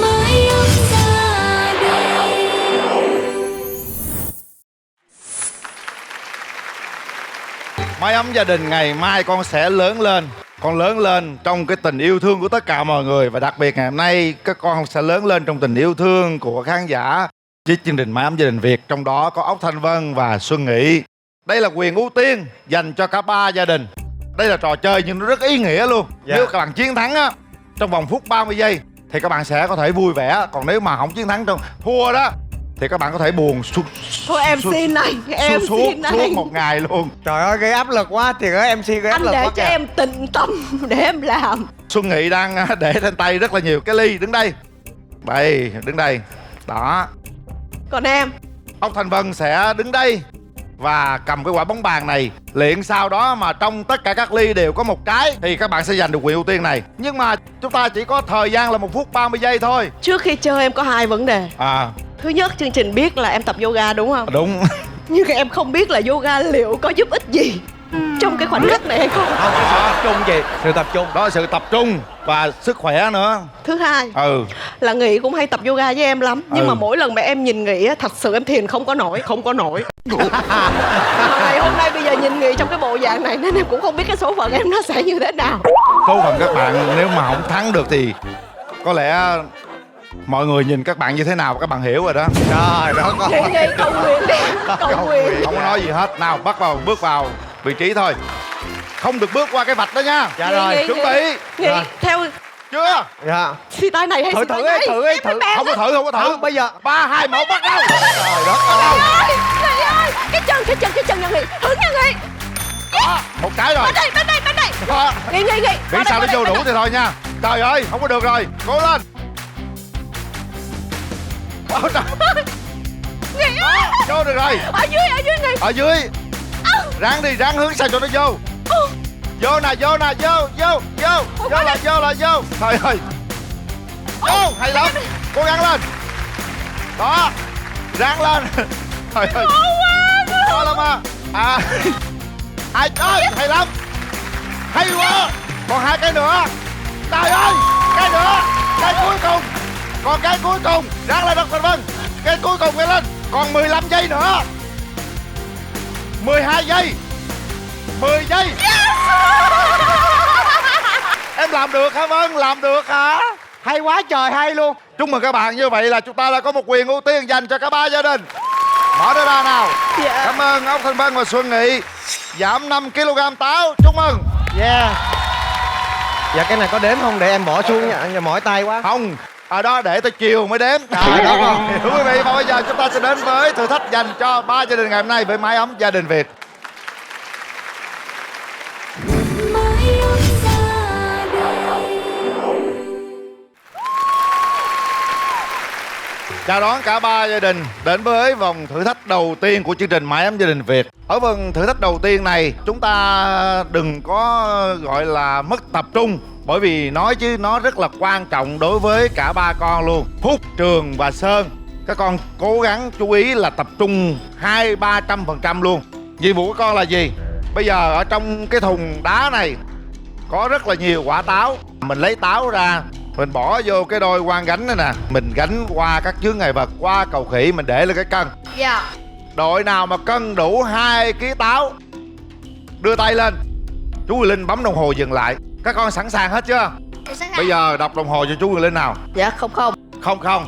mái ấm gia đình. Mái ấm gia đình ngày mai con sẽ lớn lên. Con lớn lên trong cái tình yêu thương của tất cả mọi người. Và đặc biệt ngày hôm nay các con sẽ lớn lên trong tình yêu thương của khán giả với chương trình Mái ấm gia đình Việt. Trong đó có Ốc Thanh Vân và Xuân Nghị. Đây là quyền ưu tiên dành cho cả ba gia đình. Đây là trò chơi nhưng nó rất ý nghĩa luôn. Nếu các bạn chiến thắng á, trong vòng phút 30 giây thì các bạn sẽ có thể vui vẻ. Còn nếu mà không chiến thắng trong thua đó thì các bạn có thể buồn Thôi em xin này, em xin này. suốt một ngày luôn. Trời ơi, gây áp lực quá. Thì ơi MC gây áp Anh lực để quá cho kìa. em tĩnh tâm để em làm. Xuân Nghị đang để trên tay rất là nhiều cái ly. Đứng đây. Đây, đứng đây. Đó. Còn em, Ốc Thanh Vân sẽ đứng đây và cầm cái quả bóng bàn này. Luyện sau đó mà trong tất cả các ly đều có một cái thì các bạn sẽ giành được quyền ưu tiên này. Nhưng mà chúng ta chỉ có thời gian là 1 phút 30 giây thôi. trước khi chơi em có 2 vấn đề. Thứ nhất, chương trình biết là em tập yoga đúng không? Đúng. Nhưng em không biết là yoga liệu có giúp ích gì trong cái khoảnh khắc này hay không. Không, cái sự tập trung gì? Sự tập trung. Đó là sự tập trung và sức khỏe nữa. Thứ hai Ừ. là Nghị cũng hay tập yoga với em lắm. Nhưng Ừ. mà mỗi lần mà em nhìn Nghị á, thật sự em thiền không có nổi. Mà ngày hôm nay bây giờ nhìn Nghị trong cái bộ dạng này nên em cũng không biết cái số phận em nó sẽ như thế nào. Số phận các bạn nếu mà không thắng được thì có lẽ mọi người nhìn các bạn như thế nào các bạn hiểu rồi đó. Trời đất ơi. Nghị cầu nguyện đi, cầu nguyện. Không có nói gì hết. Nào bước vào vị trí thôi. Không được bước qua cái vạch đó nha. Dạ rồi. Chuẩn bị. Nghị theo Chưa? Dạ. xì tay này hay Thử xì tay thử này? đi, thử đi, thử. Không có thử, không có thử. Không, bây giờ 3, 2, 1 bắt đầu. Trời đất Nghị ơi. ơi, Nghị ơi, cái chân nha Nghị, hướng nha Nghị. Đó, một cái rồi. Bên đây. Đó. Nghị. Nghĩ sao nó vô đủ thì thôi nha. Trời ơi, không có được rồi. Cố lên. Ôi trời. Nghị ơi. Vô được rồi. Ở dưới Nghị. Ở dưới. Ráng đi, ráng hướng sao cho nó vô. Vô nè, vô. Trời ơi. Vô, hay lắm. Cố gắng lên. Đó. Ráng lên. Trời ơi. Khó lắm à. Ai ơi, hay lắm. Hay quá. Còn 2 cái nữa. Trời ơi. Cái nữa. Cái cuối cùng. Còn cái cuối cùng. Ráng lên Ốc Thanh Vân. Cái cuối cùng cái lên. Còn 15 giây nữa. 12 giây. 10 giây. Em làm được hả Vân? Làm được hả? hay quá trời hay luôn. Chúc mừng các bạn. Như vậy là chúng ta đã có một quyền ưu tiên dành cho cả ba gia đình. Mở nó ra nào. Dạ. Cảm ơn Ốc Thanh Vân và Xuân Nghị. Giảm 5 kg táo. Chúc mừng. Yeah. Dạ cái này có đếm không để em bỏ xuống nha, mỏi tay quá. Không, ở đó để tới chiều mới đếm. Trời đất ơi. Thưa quý vị, và bây giờ chúng ta sẽ đến với thử thách dành cho ba gia đình ngày hôm nay với mái ấm gia đình Việt. Mái ấm gia đình. Chào đón cả ba gia đình đến với vòng thử thách đầu tiên của chương trình Mái ấm gia đình Việt. Ở vòng thử thách đầu tiên này, chúng ta đừng có gọi là mất tập trung, bởi vì nói chứ nó rất là quan trọng đối với cả ba con luôn. Phúc, Trường và Sơn, các con cố gắng chú ý là tập trung 200-300% luôn. Nhiệm vụ của con là gì? Bây giờ ở trong cái thùng đá này có rất là nhiều quả táo. Mình lấy táo ra, mình bỏ vô cái đôi quan gánh này nè. Mình gánh qua các chướng ngại vật, qua cầu khỉ, mình để lên cái cân. Dạ. Đội nào mà cân đủ 2 kg táo đưa tay lên. Chú Quyền Linh bấm đồng hồ dừng lại. Các con sẵn sàng hết chưa? Bây giờ đọc đồng hồ cho chú Quyền Linh nào. Dạ, không. 00.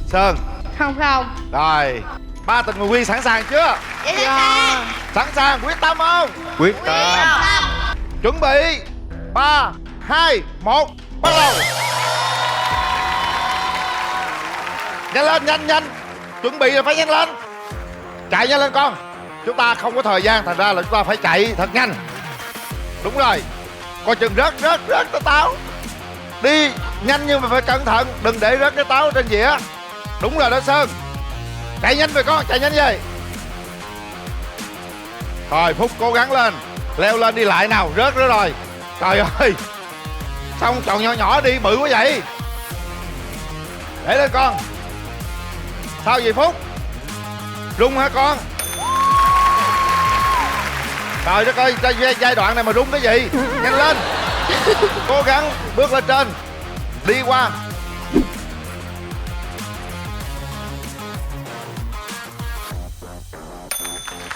Sơn. Không. Rồi. Ba tình nguyện viên sẵn sàng chưa? Dạ. Sẵn sàng, quyết tâm không? Quyết tâm. Chuẩn bị. 3, 2, 1, bắt đầu. Nhanh lên, nhanh nhanh. Chuẩn bị là phải nhanh lên. Chạy nhanh lên con. Chúng ta không có thời gian, thành ra là chúng ta phải chạy thật nhanh. Đúng rồi. Coi chừng rớt cái táo. Đi nhanh nhưng mà phải cẩn thận, đừng để rớt cái táo trên dĩa. Đúng rồi đó Sơn. Chạy nhanh về con, chạy nhanh về. Rồi Phúc cố gắng lên. Leo lên đi lại nào, rớt nữa rồi. Trời ơi. Xong chọn nhỏ nhỏ đi, bự quá vậy. Để lên con. Sao vậy Phúc? Rung hả con? Trời đất ơi, giai đoạn này mà rung cái gì? Nhanh lên. Cố gắng bước lên trên. Đi qua.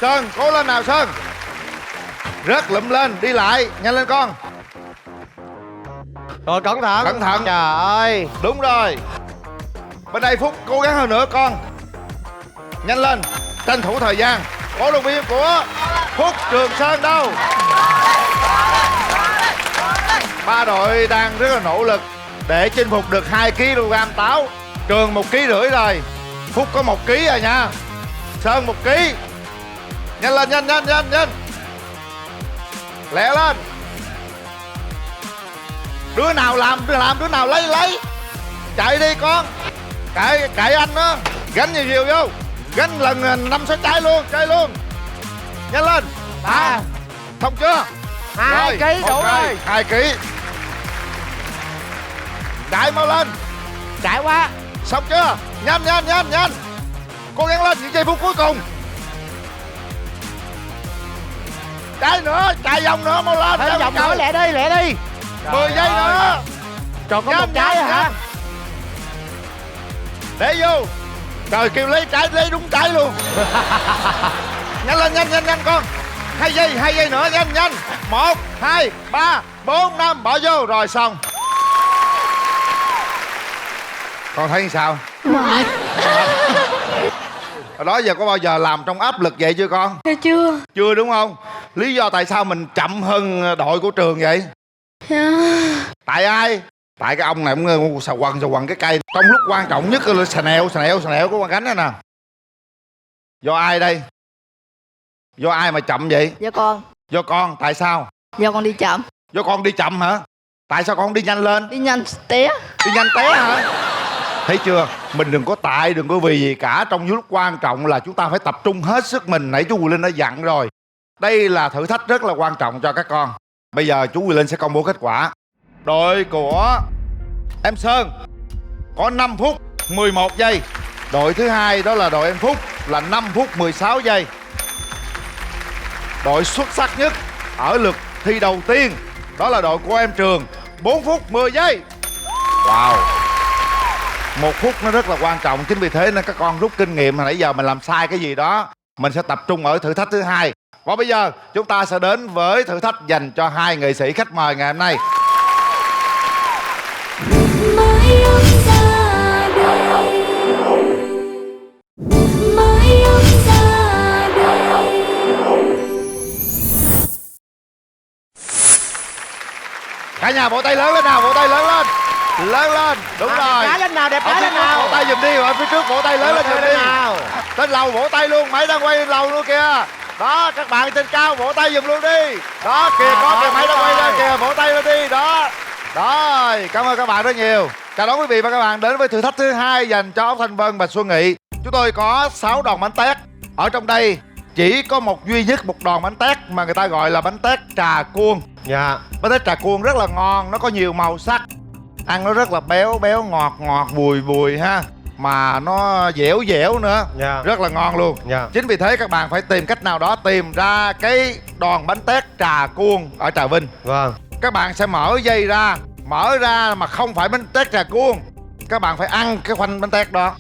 Sơn, cố lên nào Sơn. Rớt lụm lên, đi lại. Nhanh lên con. Rồi cẩn thận. Cẩn thận. Trời ơi. Đúng rồi. Bên đây Phúc cố gắng hơn nữa con. Nhanh lên. Tranh thủ thời gian. Cổ động viên của Phúc Trường Sơn đâu? Ba đội đang rất là nỗ lực để chinh phục được 2 kg táo. Trường 1,5 kg rồi. Phúc có 1 kg rồi nha. Sơn 1 kg. Nhanh lên, nhanh. Lẹ lên. Đứa nào làm đứa nào lấy. Chạy đi con. Cậy anh đó. Gánh nhiều vô. Gánh lần 5-6 trái luôn. Chơi luôn. Nhanh lên. Xong chưa? 2 kg đủ rồi. 2 kg. Chạy mau lên. Chạy qua. Xong chưa? Nhanh. Cố gắng lên những giây phút cuối cùng. Chạy nữa, chạy vòng nữa, mau lên. Thêm vòng nữa, lẹ đi. 10 giây nữa. Còn có một trái hả? Để vô. Trời, kêu lấy trái, lấy đúng trái luôn. Nhanh lên, nhanh con. 2 giây nữa, nhanh. 1, 2, 3, 4, 5, bỏ vô. Rồi xong. Con thấy sao? Mệt. Hồi đó giờ có bao giờ làm trong áp lực vậy chưa con? Chưa. Chưa đúng không? Lý do tại sao mình chậm hơn đội của trường vậy? Tại ai? Tại cái ông này cũng xà quần cái cây. Trong lúc quan trọng nhất là xà nèo của con cánh này nè. Do ai đây? Do ai mà chậm vậy? Dạ con. Do con, tại sao? Do con đi chậm. Do con đi chậm hả? Tại sao con đi nhanh lên? Đi nhanh té. Đi nhanh té hả? Thấy chưa? Mình đừng có đừng có vì gì cả. Trong lúc quan trọng là chúng ta phải tập trung hết sức mình. Nãy chú Quỳ Linh đã dặn rồi. Đây là thử thách rất là quan trọng cho các con. Bây giờ chú Quỳ Linh sẽ công bố kết quả. Đội của em Sơn có 5 phút 11 giây. Đội thứ hai đó là đội em Phúc là 5 phút 16 giây. Đội xuất sắc nhất ở lượt thi đầu tiên đó là đội của em Trường 4 phút 10 giây. Wow. 1 phút nó rất là quan trọng. Chính vì thế nên các con rút kinh nghiệm. Hồi nãy giờ mình làm sai cái gì đó, mình sẽ tập trung ở thử thách thứ hai. Và bây giờ chúng ta sẽ đến với thử thách dành cho 2 nghệ sĩ khách mời ngày hôm nay. Mới ông ra đời, mới ông ra đời. Cả nhà vỗ tay lớn lên nào, vỗ tay lớn lên. Lớn lên, đúng rồi. Đẹp gái lên nào, đẹp gái lên nào. Vỗ tay giùm đi, ở phía trước vỗ tay lớn lên giùm đi. Trên lầu vỗ tay luôn, máy đang quay lên lầu luôn kìa. Đó, các bạn trên cao vỗ tay giùm luôn đi. Đó, kìa có kìa, máy đang quay lên kìa, vỗ tay lên đi. Đó. Đó, cảm ơn các bạn rất nhiều. Chào đón quý vị và các bạn đến với thử thách thứ hai dành cho Ốc Thanh Vân và Xuân Nghị. Chúng tôi có 6 đòn bánh tét. Ở trong đây chỉ có duy nhất một đòn bánh tét mà người ta gọi là bánh tét trà cuông. Dạ. Bánh tét trà cuông rất là ngon, nó có nhiều màu sắc. Ăn nó rất là béo, ngọt, bùi ha. Mà nó dẻo nữa. Dạ. Rất là ngon luôn. Dạ. Chính vì thế các bạn phải tìm cách nào đó tìm ra cái đòn bánh tét trà cuông ở Trà Vinh. Vâng. Các bạn sẽ mở dây ra. Mở ra mà không phải bánh tét trà cuông. Các bạn phải ăn cái khoanh bánh tét đó.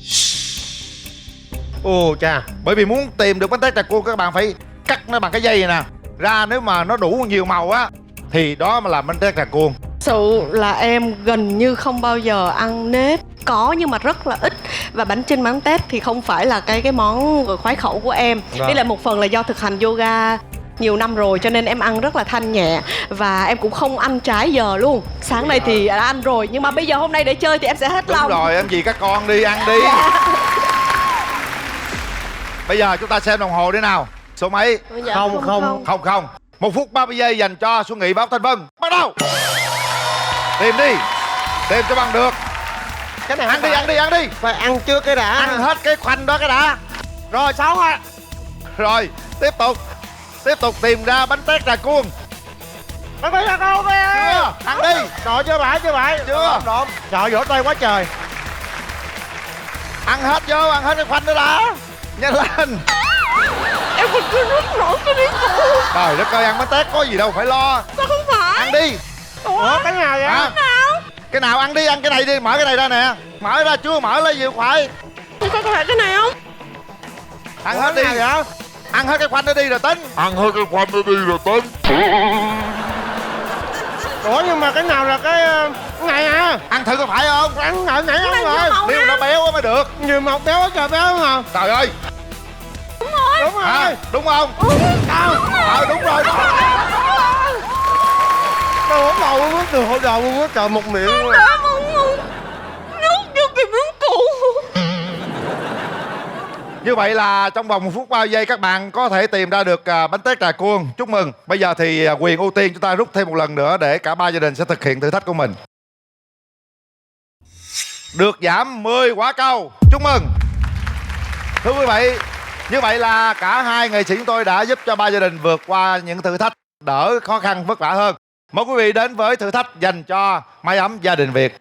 Ồ cha. Bởi vì muốn tìm được bánh tét trà cuông các bạn phải cắt nó bằng cái dây này nè. Ra nếu mà nó đủ nhiều màu á thì đó mà là bánh tét trà cuông. Sự là em gần như không bao giờ ăn nếp. Có nhưng mà rất là ít. Và bánh chưng bánh tét thì không phải là cái món khoái khẩu của em. Đây là một phần là do thực hành yoga nhiều năm rồi cho nên em ăn rất là thanh nhẹ. Và em cũng không ăn trái giờ luôn. Sáng nay thì đã ăn rồi, nhưng mà bây giờ hôm nay để chơi thì em sẽ hết Đúng lòng. rồi, em gì các con đi ăn đi. Bây giờ chúng ta xem đồng hồ đi nào. Số mấy? Dạ, Không. 1 phút 30 giây dành cho Xuân Nghị và Ốc Thanh Vân. Bắt đầu. Tìm đi. Tìm cho bằng được. Cái này Ăn đi. phải ăn trước cái đã. Ăn hết cái khoanh đó cái đã. Rồi 6 ha. Rồi, tiếp tục tìm ra bánh tét rà cuông. Bánh tét rà cuông đi. Chưa, ăn đi. Rồi chưa phải. Chưa. Độn. Trời vỗ tay quá trời. Ăn hết cái khoanh đó đã. Nhanh lên. Em còn chưa nuốt nổi cái đi. Trời đất ơi, ăn bánh tét có gì đâu phải lo. Sao không phải? Ăn đi. Ủa cái nào vậy? Cái nào ăn đi, ăn cái này đi, mở cái này ra nè. Mở ra chưa mở lên gì phải. Có phải cái này không? Ăn hết đi. Vậy? Ăn hết cái khoanh đó đi rồi tính. Ủa nhưng mà cái nào là cái này à? Ăn thử có phải không? Ăn nãy ăn rồi. Nếu nó béo quá mới được. Nhiều màu béo quá trời béo không à? Trời ơi. Đúng rồi. Đúng không? Đúng rồi. Đâu hổng đầu luôn á, từ hồi đầu luôn á, trời một miệng luôn. Nuốt vô kìa miếng cụ. Như vậy là trong vòng 1 phút 30 giây các bạn có thể tìm ra được bánh tét trà cuông. Chúc mừng. Bây giờ thì quyền ưu tiên chúng ta rút thêm một lần nữa để cả 3 gia đình sẽ thực hiện thử thách của mình. Được giảm 10 quả cầu. Chúc mừng. Thưa quý vị, như vậy là cả hai nghệ sĩ chúng tôi đã giúp cho 3 gia đình vượt qua những thử thách đỡ khó khăn vất vả hơn. Mời quý vị đến với thử thách dành cho mái ấm gia đình Việt.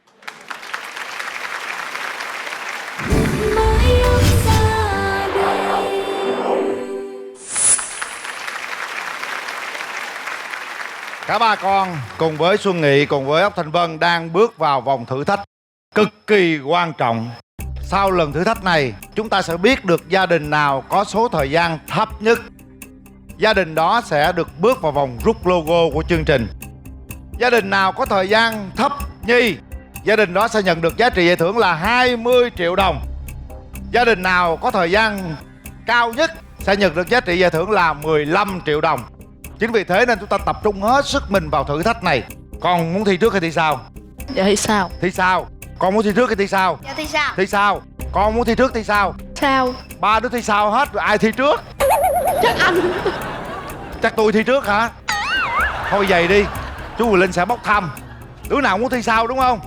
Cả ba con cùng với Xuân Nghị cùng với Ốc Thanh Vân đang bước vào vòng thử thách cực kỳ quan trọng. Sau lần thử thách này, chúng ta sẽ biết được gia đình nào có số thời gian thấp nhất. Gia đình đó sẽ được bước vào vòng rút logo của chương trình. Gia đình nào có thời gian thấp nhì, gia đình đó sẽ nhận được giá trị giải thưởng là 20 triệu đồng. Gia đình nào có thời gian cao nhất sẽ nhận được giá trị giải thưởng là 15 triệu đồng. Chính vì thế nên chúng ta tập trung hết sức mình vào thử thách này. Con muốn thi trước hay thi sau? Dạ thì sao? Thi sau. Con muốn thi trước hay thi sau? Dạ thì sao? Thi sau. Con muốn thi trước thi sau? Sao? Ba đứa thi sau hết rồi, ai thi trước? Chắc anh. Chắc tôi thi trước hả? Thôi vậy đi, chú Quỳnh Linh sẽ bốc thăm. Đứa nào muốn thi sau đúng không?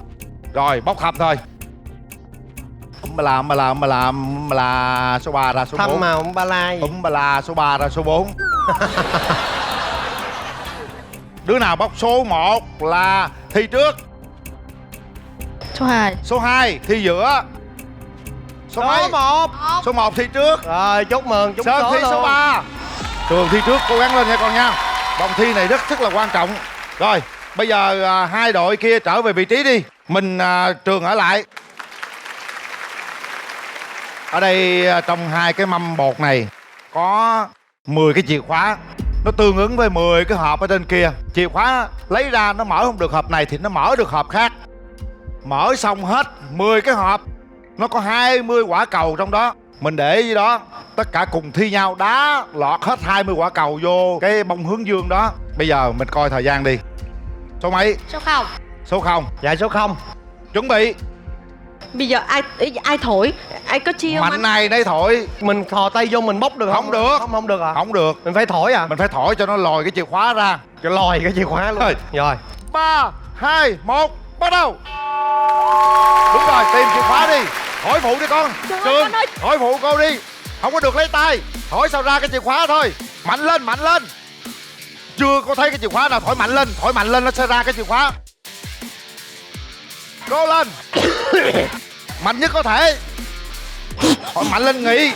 Rồi bốc thăm thôi. Mà là số 3 ra số 4. Thăm mà ba lai. Mà là số 3 ra số 4. Đứa nào bốc số 1 là thi trước. Số 2. Số 2 thi giữa. Số mấy? Số 1. Số 1 thi trước. Rồi chúc mừng, chúc Sơn số thi luôn. số 3. Trường thi trước, cố gắng lên nha con nha. Vòng thi này rất là quan trọng. Rồi, bây giờ hai đội kia trở về vị trí đi. Mình Trường ở lại. Ở đây trong hai cái mâm bột này có 10 cái chìa khóa. Nó tương ứng với 10 cái hộp ở trên kia. Chìa khóa lấy ra nó mở không được hộp này thì nó mở được hộp khác. Mở xong hết 10 cái hộp, nó có 20 quả cầu trong đó. Mình để gì đó, tất cả cùng thi nhau đá lọt hết 20 quả cầu vô cái bông hướng dương đó. Bây giờ mình coi thời gian đi. Số mấy? Số 0. Số 0. Dạ số 0. Chuẩn bị. Bây giờ ai thổi? Ai có chia không Mạnh anh? này đây thổi. Mình thò tay vô mình bóc được Không được. Không được à? Không được. Mình phải thổi à? Mình phải thổi cho nó lòi cái chìa khóa ra. Cho lòi cái chìa khóa luôn. Rồi 3, 2, 1, bắt đầu. Đúng rồi, tìm chìa khóa đi. Thổi phụ đi con. Trường, thổi phụ cô đi. Không có được lấy tay. Thổi sao ra cái chìa khóa thôi. Mạnh lên, mạnh lên. Chưa có thấy cái chìa khóa nào, thổi mạnh lên nó sẽ ra cái chìa khóa. Cố lên. Mạnh nhất có thể. Thổi mạnh lên Nghị.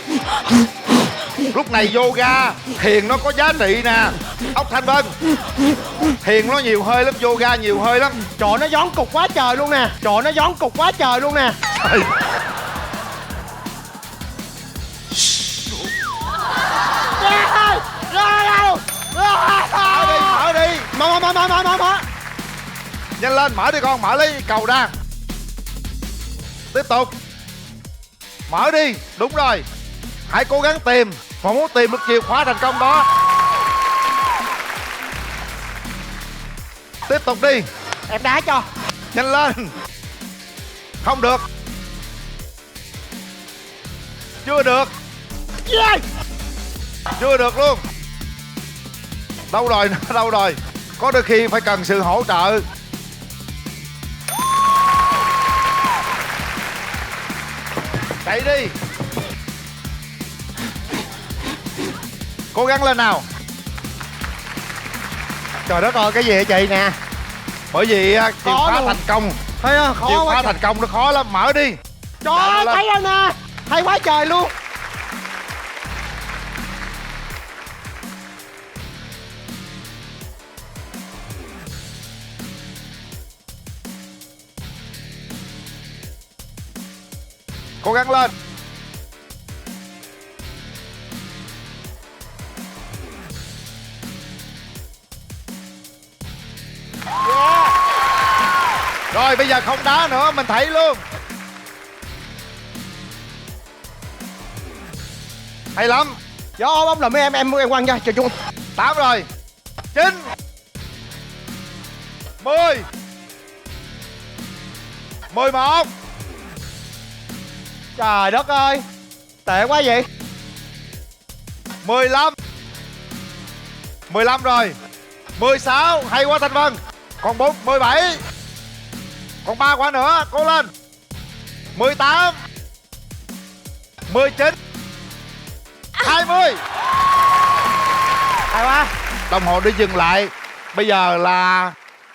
Lúc này yoga thiền nó có giá trị nè. Ốc Thanh Vân, thiền nó nhiều hơi lắm, yoga nhiều hơi lắm. Trời nó gión cục quá trời luôn nè. Trời nó gión cục quá trời luôn nè. Mở đi. Mở. Nhanh lên, mở đi con, mở lấy cầu ra. Tiếp tục. Mở đi, đúng rồi. Hãy cố gắng tìm, mà muốn tìm được chìa khóa thành công đó. Tiếp tục đi. Em đá cho. Nhanh lên. Không được. Chưa được. Chưa được luôn. Đâu rồi, đâu rồi. Có đôi khi phải cần sự hỗ trợ. Chạy đi. Cố gắng lên nào. Trời đất ơi, cái gì vậy chị nè? Bởi vì chìa Khó khóa luôn. thành công. Thấy không? Khó Chìa quá khóa trời. thành công nó khó lắm. Mở đi. Trời ơi, thấy không nè? Hay quá trời luôn. Cố gắng lên. Rồi bây giờ không đá nữa, mình thảy luôn. Hay lắm. Gió ôm bóng là mấy em quăng cho chung. 8 rồi. 9 10 11 Trời đất ơi, tệ quá vậy. 15 15 rồi. 16. Hay quá Thanh Vân. Còn 4 17. Còn 3 quả nữa. Cố lên. 18 19 20. Hay quá. Đồng hồ đi dừng lại. Bây giờ là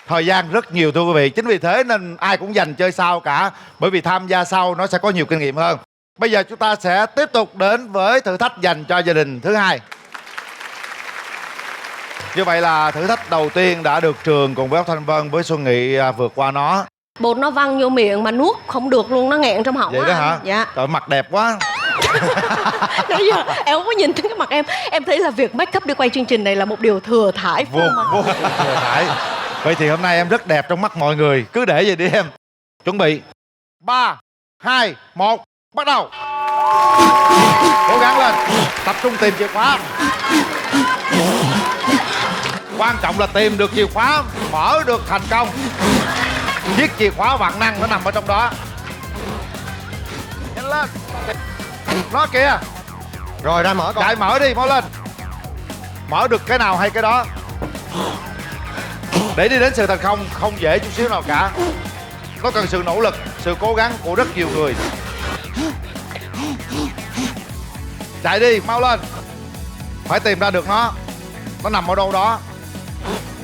thời gian rất nhiều thưa quý vị. Chính vì thế nên ai cũng dành chơi sau cả. Bởi vì tham gia sau nó sẽ có nhiều kinh nghiệm hơn. Bây giờ chúng ta sẽ tiếp tục đến với thử thách dành cho gia đình thứ hai. Như vậy là thử thách đầu tiên đã được Trường cùng với Ốc Thanh Vân với Xuân Nghị vượt qua nó. Bột nó văng vô miệng mà nuốt không được luôn, nó nghẹn trong họng. Vậy đó hả? Dạ. Trời mặt đẹp quá. Nãy giờ em không có nhìn thấy cái mặt em. Em thấy là việc make up đi quay chương trình này là một điều thừa thãi. Vô cùng thừa thãi. Vậy thì hôm nay em rất đẹp trong mắt mọi người. Cứ để vậy đi em. Chuẩn bị 3 2 1 bắt đầu. Cố gắng lên. Tập trung tìm chìa khóa. Quan trọng là tìm được chìa khóa, mở được thành công. Chiếc chìa khóa vạn năng nó nằm ở trong đó. Nhanh lên. Nó kìa. Rồi ra mở con. Chạy mở đi, mau lên. Mở được cái nào hay cái đó. Để đi đến sự thành công không dễ chút xíu nào cả. Nó cần sự nỗ lực, sự cố gắng của rất nhiều người. Chạy đi, mau lên. Phải tìm ra được nó. Nó nằm ở đâu đó.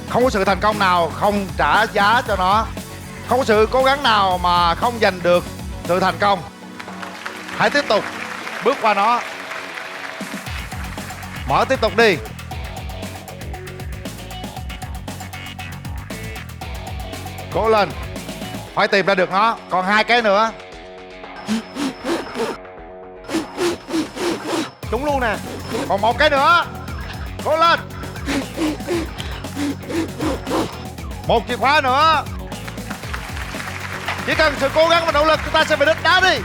Không có sự thành công nào không trả giá cho nó. Không có sự cố gắng nào mà không giành được sự thành công. Hãy tiếp tục bước qua nó. Mở tiếp tục đi. Cố lên. Phải tìm ra được nó. Còn 2 cái nữa. Đúng luôn nè. Còn 1 cái nữa. Cố lên. 1 chìa khóa nữa. Chỉ cần sự cố gắng và nỗ lực chúng ta sẽ về đích. Đá đi.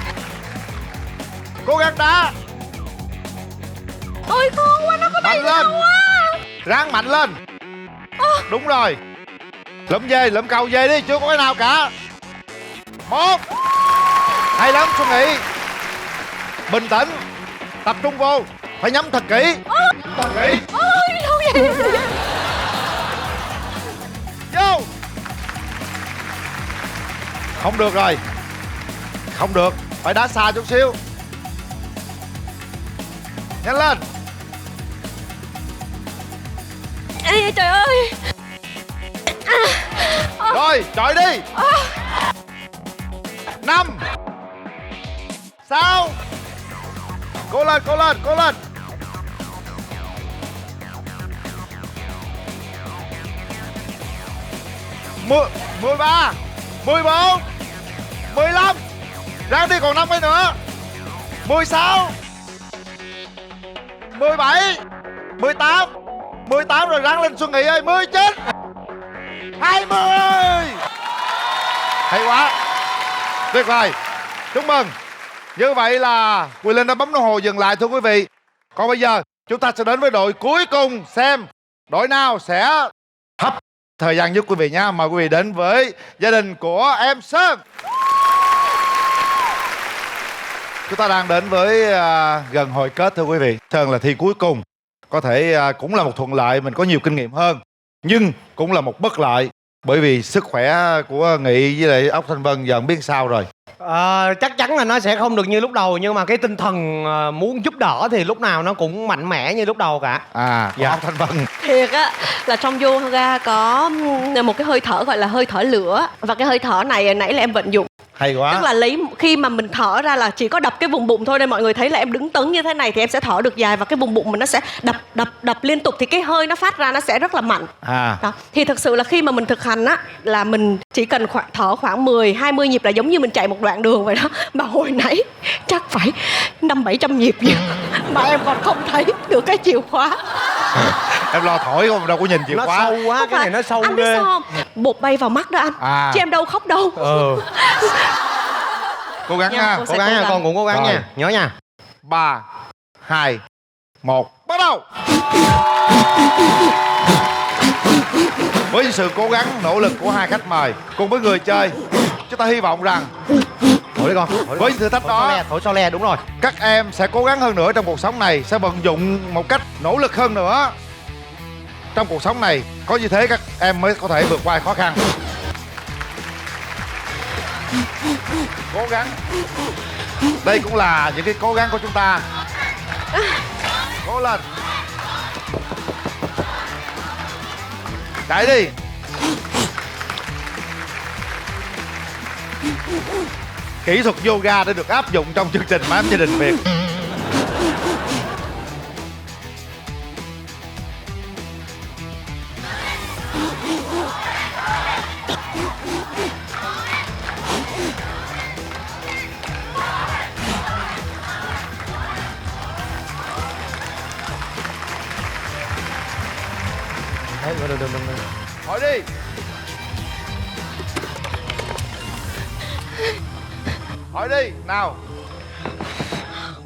Cố gắng đá. Ôi khôn quá, nó có Mạnh bay lên. cao quá. Ráng mạnh lên. Đúng rồi. Lụm dê, lụm cầu dê đi. Chưa có cái nào cả. 1. Hay lắm Xuân Nghị. Bình tĩnh. Tập trung vô. Phải nhắm thật kỹ. Thật kỹ. Ôi không vậy. Vô. Không được rồi. Không được. Phải đá xa chút xíu. Nhanh lên. Ê, trời ơi. Rồi, chọi đi. 5 6. Cố lên, cố lên, cố lên. 13 14 15. Ráng đi, còn 5 cái nữa. 16 17 18 18 rồi, ráng lên Xuân Nghị ơi. 19 20. Hay quá. Tuyệt vời. Chúc mừng. Như vậy là Quyền Linh đã bấm đồng hồ dừng lại thưa quý vị. Còn bây giờ chúng ta sẽ đến với đội cuối cùng, xem đội nào sẽ hấp thời gian giúp quý vị nha. Mời quý vị đến với gia đình của em Sơn. Chúng ta đang đến với gần hồi kết thưa quý vị. Sơn là thi cuối cùng. Có thể cũng là một thuận lợi, mình có nhiều kinh nghiệm hơn. Nhưng cũng là một bất lợi. Bởi vì sức khỏe của Nghị với lại Ốc Thanh Vân giờ không biết sao rồi. Chắc chắn là nó sẽ không được như lúc đầu. Nhưng mà cái tinh thần muốn giúp đỡ thì lúc nào nó cũng mạnh mẽ như lúc đầu cả. Dạ. Ốc Thanh Vân Thiệt á, là trong yoga có một cái hơi thở gọi là hơi thở lửa. Và cái hơi thở này nãy là em vận dụng. hay quá. Tức là khi mà mình thở ra là chỉ có đập cái vùng bụng thôi, nên mọi người thấy là em đứng tấn như thế này thì em sẽ thở được dài, và cái vùng bụng mình nó sẽ đập liên tục, thì cái hơi nó phát ra nó sẽ rất là mạnh. Đó. Thì thực sự là khi mà mình thực hành á, là mình chỉ cần thở khoảng 10-20 nhịp là giống như mình chạy một đoạn đường vậy đó. Mà hồi nãy chắc phải 500-700 nhịp vậy mà em còn không thấy được cái chìa khóa. Em lo thổi không, đâu có nhìn chìa Nó khóa. sâu quá, cái này nó sâu anh biết ghê. sao không? Bột bay vào mắt đó anh. Chứ em đâu khóc đâu. Cố gắng nha. Cố gắng nha, con cũng cố gắng nha. Nhớ nha. 3, 2, 1, bắt đầu. Với sự cố gắng, nỗ lực của hai khách mời cùng với người chơi, chúng ta hy vọng rằng Thổi đi con. với thử thách đó, thổi so le, đúng rồi. các em sẽ cố gắng hơn nữa trong cuộc sống này, sẽ vận dụng một cách nỗ lực hơn nữa trong cuộc sống này. Có như thế các em mới có thể vượt qua khó khăn. Cố gắng. Đây cũng là những cái cố gắng của chúng ta. Cố lên. Chạy đi. Kỹ thuật yoga đã được áp dụng trong chương trình Mái Ấm Gia Đình Việt. Hỏi đi. Hỏi đi, nào.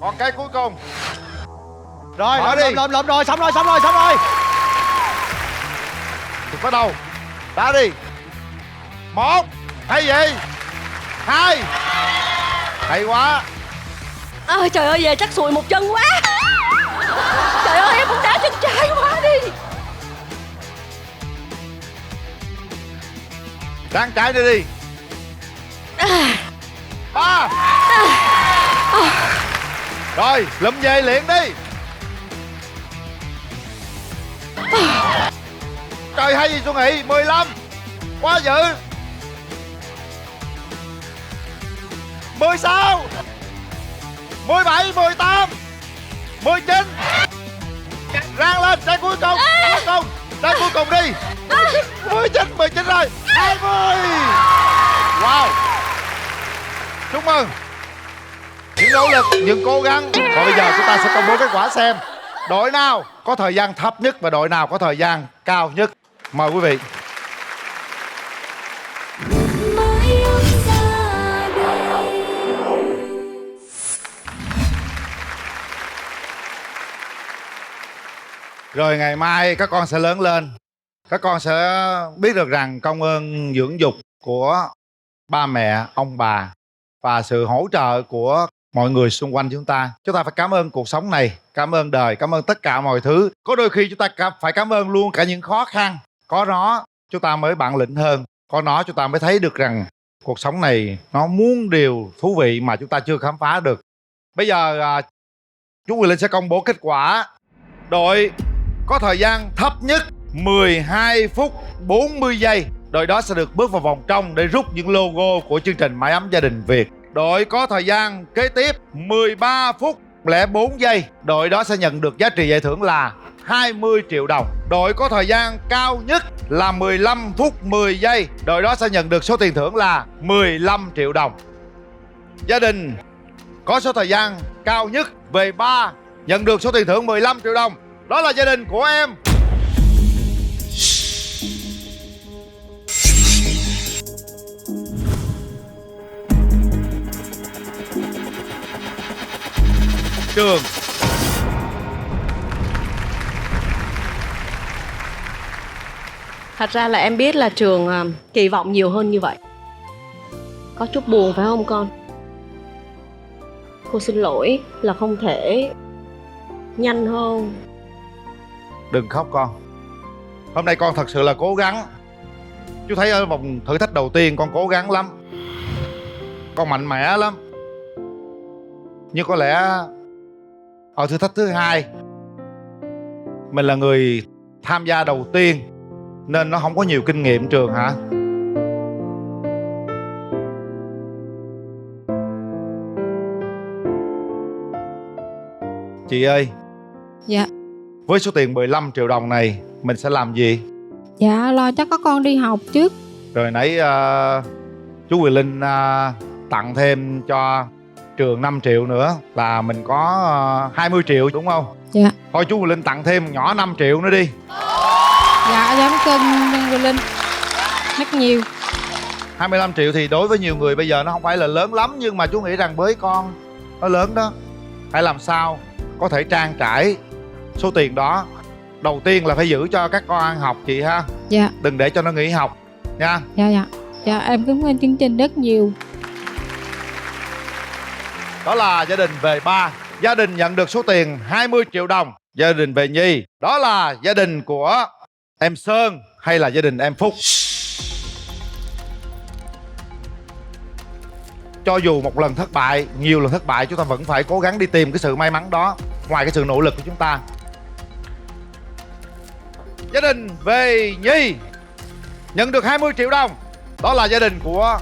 Còn cái cuối cùng. Rồi, hỏi đi. lộn rồi, xong rồi. Thì bắt đầu. Đá đi. 1, hay gì? 2. Hay quá. Trời ơi, về chắc sùi một chân quá. Trời ơi, em cũng đá chân trái quá đi. Đang trái đi. 3. Rồi, lụm về liền đi. Trời, hay gì Xuân Nghị. 15. Quá dữ. 16. 17, 18, 19. Rang lên, trái cuối cùng. Trái cuối cùng đi. 19 rồi. 20. Wow. Chúc mừng. Những nỗ lực, những cố gắng. Và bây giờ chúng ta sẽ công bố kết quả xem đội nào có thời gian thấp nhất và đội nào có thời gian cao nhất. Mời quý vị. Rồi ngày mai các con sẽ lớn lên. Các con sẽ biết được rằng công ơn dưỡng dục của ba mẹ, ông bà và sự hỗ trợ của mọi người xung quanh chúng ta. Chúng ta phải cảm ơn cuộc sống này, cảm ơn đời, cảm ơn tất cả mọi thứ. Có đôi khi chúng ta phải cảm ơn luôn cả những khó khăn. Có nó chúng ta mới bản lĩnh hơn. Có nó chúng ta mới thấy được rằng cuộc sống này nó muôn điều thú vị mà chúng ta chưa khám phá được. Bây giờ chú Quyền Linh sẽ công bố kết quả. Đội có thời gian thấp nhất 12 phút 40 giây. Đội đó sẽ được bước vào vòng trong để rút những logo của chương trình Mái Ấm Gia Đình Việt. Đội có thời gian kế tiếp 13 phút 04 giây. Đội đó sẽ nhận được giá trị giải thưởng là 20 triệu đồng. Đội có thời gian cao nhất là 15 phút 10 giây. Đội đó sẽ nhận được số tiền thưởng là 15 triệu đồng. Gia đình có số thời gian cao nhất về 3 nhận được số tiền thưởng 15 triệu đồng. Đó là gia đình của em Trường. Thật ra là em biết là trường kỳ vọng nhiều hơn như vậy. Có chút buồn phải không con? Cô xin lỗi là không thể nhanh hơn. Đừng khóc con. Hôm nay con thật sự là cố gắng. Chú thấy ở vòng thử thách đầu tiên con cố gắng lắm, con mạnh mẽ lắm. Nhưng có lẽ ở thử thách thứ hai, mình là người tham gia đầu tiên nên nó không có nhiều kinh nghiệm trường hả? Chị ơi. Dạ. Với số tiền 15 triệu đồng này mình sẽ làm gì? Dạ lo cho có con đi học trước. Rồi nãy chú Quyền Linh tặng thêm cho trường 5 triệu nữa là mình có 20 triệu đúng không? Dạ. Thôi chú Quyền Linh tặng thêm nhỏ 5 triệu nữa đi. Dạ dám cưng Quyền Linh. Rất nhiều. 25 triệu thì đối với nhiều người bây giờ nó không phải là lớn lắm, nhưng mà chú nghĩ rằng với con nó lớn đó. Phải làm sao có thể trang trải số tiền đó. Đầu tiên là phải giữ cho các con ăn học chị ha. Dạ. Đừng để cho nó nghỉ học nha. Dạ dạ. Dạ em cảm ơn chương trình rất nhiều. Đó là gia đình về ba. Gia đình nhận được số tiền 20 triệu đồng. Gia đình về Nhi, đó là gia đình của em Sơn hay là gia đình em Phúc? Cho dù một lần thất bại, nhiều lần thất bại, chúng ta vẫn phải cố gắng đi tìm cái sự may mắn đó ngoài cái sự nỗ lực của chúng ta. Gia đình về Nhi nhận được 20 triệu đồng. Đó là gia đình của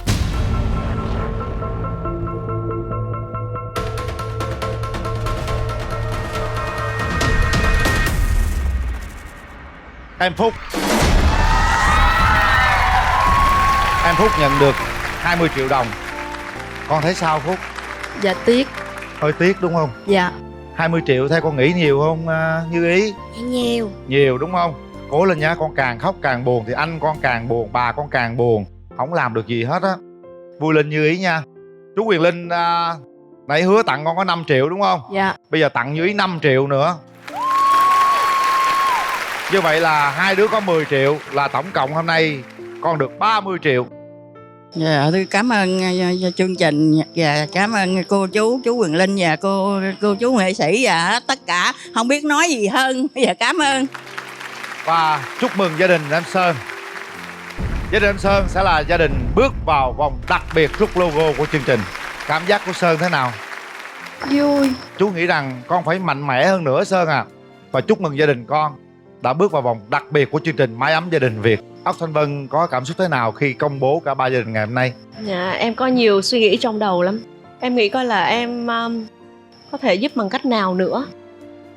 em Phúc. Em Phúc nhận được 20 triệu đồng. Con thấy sao Phúc? Dạ tiếc. Hơi tiếc đúng không? Dạ. 20 triệu theo con nghĩ nhiều không Như Ý? Nhiều. Nhiều đúng không? Cố lên nha, con càng khóc càng buồn thì anh con càng buồn, bà con càng buồn. Không làm được gì hết á. Vui lên Như Ý nha. Chú Quyền Linh nãy hứa tặng con có 5 triệu đúng không? Dạ. Bây giờ tặng Như Ý 5 triệu nữa. Như vậy là hai đứa có 10 triệu, là tổng cộng hôm nay con được 30 triệu. Dạ, tôi cảm ơn chương trình và cảm ơn cô chú Quyền Linh và cô chú nghệ sĩ và tất cả, không biết nói gì hơn. Dạ cảm ơn. Và chúc mừng gia đình em Sơn. Gia đình em Sơn sẽ là gia đình bước vào vòng đặc biệt rút logo của chương trình. Cảm giác của Sơn thế nào? Vui. Chú nghĩ rằng con phải mạnh mẽ hơn nữa Sơn à. Và chúc mừng gia đình con đã bước vào vòng đặc biệt của chương trình Mái Ấm Gia Đình Việt. Ốc Thanh Vân có cảm xúc thế nào khi công bố cả ba gia đình ngày hôm nay? Dạ, em có nhiều suy nghĩ trong đầu lắm. Em nghĩ coi là em có thể giúp bằng cách nào nữa.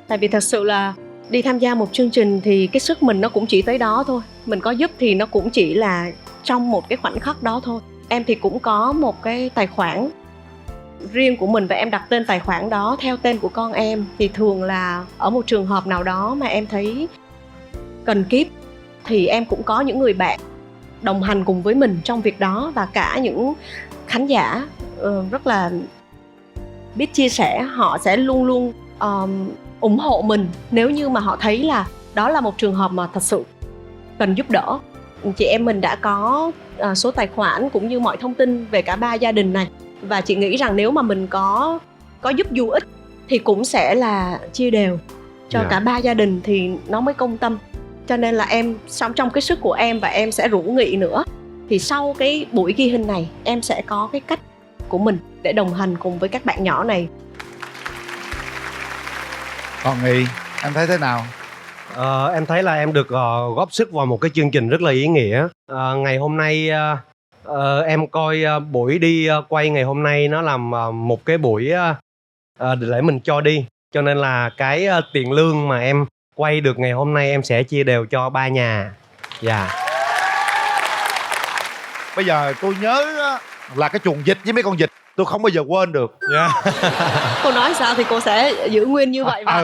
Tại vì thật sự là đi tham gia một chương trình thì cái sức mình nó cũng chỉ tới đó thôi. Mình có giúp thì nó cũng chỉ là trong một cái khoảnh khắc đó thôi. Em thì cũng có một cái tài khoản riêng của mình và em đặt tên tài khoản đó theo tên của con em. Thì thường là ở một trường hợp nào đó mà em thấy cần kíp thì em cũng có những người bạn đồng hành cùng với mình trong việc đó, và cả những khán giả rất là biết chia sẻ. Họ sẽ luôn luôn ủng hộ mình nếu như mà họ thấy là đó là một trường hợp mà thật sự cần giúp đỡ. Chị em mình đã có số tài khoản cũng như mọi thông tin về cả ba gia đình này, và chị nghĩ rằng nếu mà mình có giúp dù ít thì cũng sẽ là chia đều cho cả ba gia đình thì nó mới công tâm. Cho nên là em trong cái sức của em, và em sẽ rủ Nghị nữa, thì sau cái buổi ghi hình này em sẽ có cái cách của mình để đồng hành cùng với các bạn nhỏ này. Còn Nghị, em thấy thế nào? Em thấy là em được góp sức vào một cái chương trình rất là ý nghĩa. Ngày hôm nay em coi buổi đi quay ngày hôm nay nó làm một cái buổi để mình cho đi. Cho nên là cái tiền lương mà em quay được ngày hôm nay em sẽ chia đều cho ba nhà. Dạ. Bây giờ tôi nhớ là cái chuồng vịt với mấy con vịt tôi không bao giờ quên được. Cô nói sao thì cô sẽ giữ nguyên như vậy mà.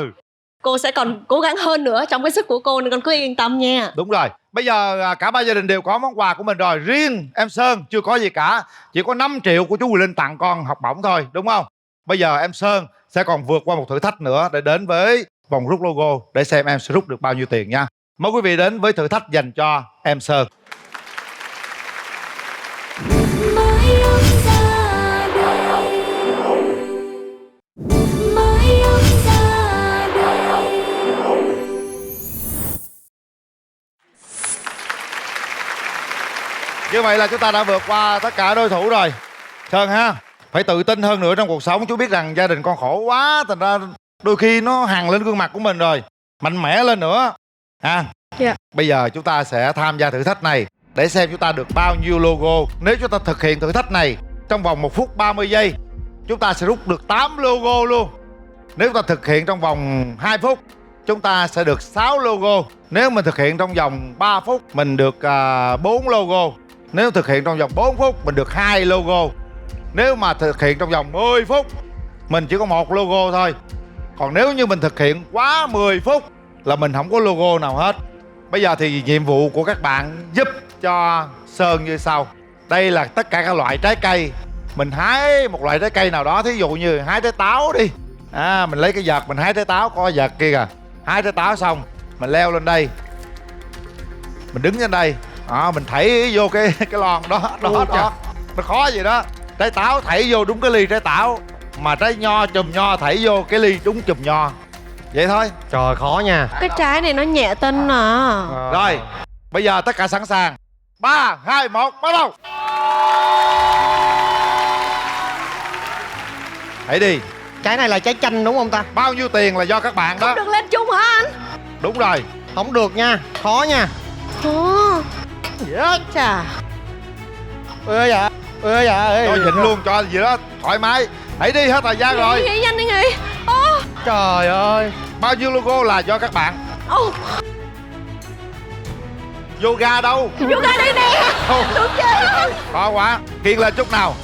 Cô sẽ còn cố gắng hơn nữa trong cái sức của cô, nên con cứ yên tâm nha. Đúng rồi. Bây giờ cả ba gia đình đều có món quà của mình rồi. Riêng em Sơn chưa có gì cả. Chỉ có 5 triệu của chú Quyền Linh tặng con học bổng thôi, đúng không? Bây giờ em Sơn sẽ còn vượt qua một thử thách nữa để đến với vòng rút logo, để xem em sẽ rút được bao nhiêu tiền nha. Mời quý vị đến với thử thách dành cho em Sơn. Mới ông ra đời, mới ông ra đời. Như vậy là chúng ta đã vượt qua tất cả đối thủ rồi. Sơn ha, phải tự tin hơn nữa trong cuộc sống. Chú biết rằng gia đình con khổ quá, thành ra đôi khi nó hằn lên gương mặt của mình rồi. Mạnh mẽ lên nữa ha. Dạ. Bây giờ chúng ta sẽ tham gia thử thách này để xem chúng ta được bao nhiêu logo. Nếu chúng ta thực hiện thử thách này trong vòng 1 phút 30 giây, chúng ta sẽ rút được 8 logo luôn. Nếu chúng ta thực hiện trong vòng 2 phút, chúng ta sẽ được 6 logo. Nếu mình thực hiện trong vòng 3 phút, mình được 4 logo. Nếu thực hiện trong vòng 4 phút, mình được 2 logo. Nếu mà thực hiện trong vòng 10 phút, mình chỉ có 1 logo thôi. Còn nếu như mình thực hiện quá 10 phút là mình không có logo nào hết. Bây giờ thì nhiệm vụ của các bạn giúp cho Sơn như sau. Đây là tất cả các loại trái cây. Mình hái một loại trái cây nào đó, thí dụ như hái trái táo đi. Mình lấy cái vợt mình hái trái táo, có vợt kia kìa. Hái trái táo xong, mình leo lên đây. Mình đứng trên đây. Mình thảy vô cái lon đó. Nó khó gì đó. Trái táo thảy vô đúng cái ly trái táo, mà trái nho chùm nho thảy vô cái ly đúng chùm nho. Vậy thôi. Trời, khó nha. Cái trái này nó nhẹ tinh à. Rồi, bây giờ tất cả sẵn sàng. 3, 2, 1, bắt đầu. Hãy đi. Trái này là trái chanh đúng không ta? Bao nhiêu tiền là do các bạn đó. Không được lên chung hả anh? Đúng rồi. Không được nha, khó nha. Ôi chà. Ơi dạ. Cho nhịn luôn, cho gì đó thoải mái. Hãy đi, hết thời gian rồi. Nghĩ nhanh đi Nghị. Trời ơi. Bao nhiêu logo là do các bạn. Yoga đâu? Yoga đây nè. Được chưa? Khó quá. Kiên lên chút nào.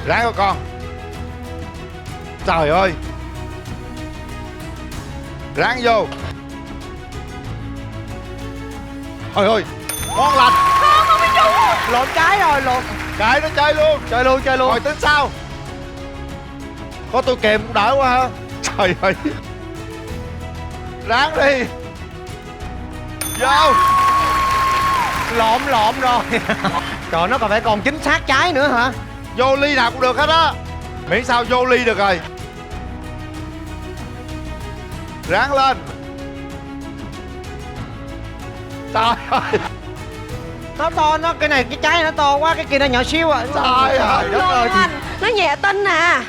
Ráng coi con. Trời ơi. Ráng vô. Ôi ơi. Ngon lành. Không biết chung. Lộn trái rồi, lộn. Cái nó chơi luôn. Chơi luôn. Rồi tính sao? Có tôi kèm cũng đỡ quá ha. Trời ơi. Ráng đi. Vô. Lộn rồi. Trời, nó còn phải còn chính xác trái nữa hả? Vô ly nào cũng được hết á. Miễn sao vô ly được rồi. Ráng lên. Trời ơi. Nó to, cái này cái trái nó to quá, cái kia nó nhỏ xíu à. Trời ơi. Đất ơi. Nó nhẹ tinh à.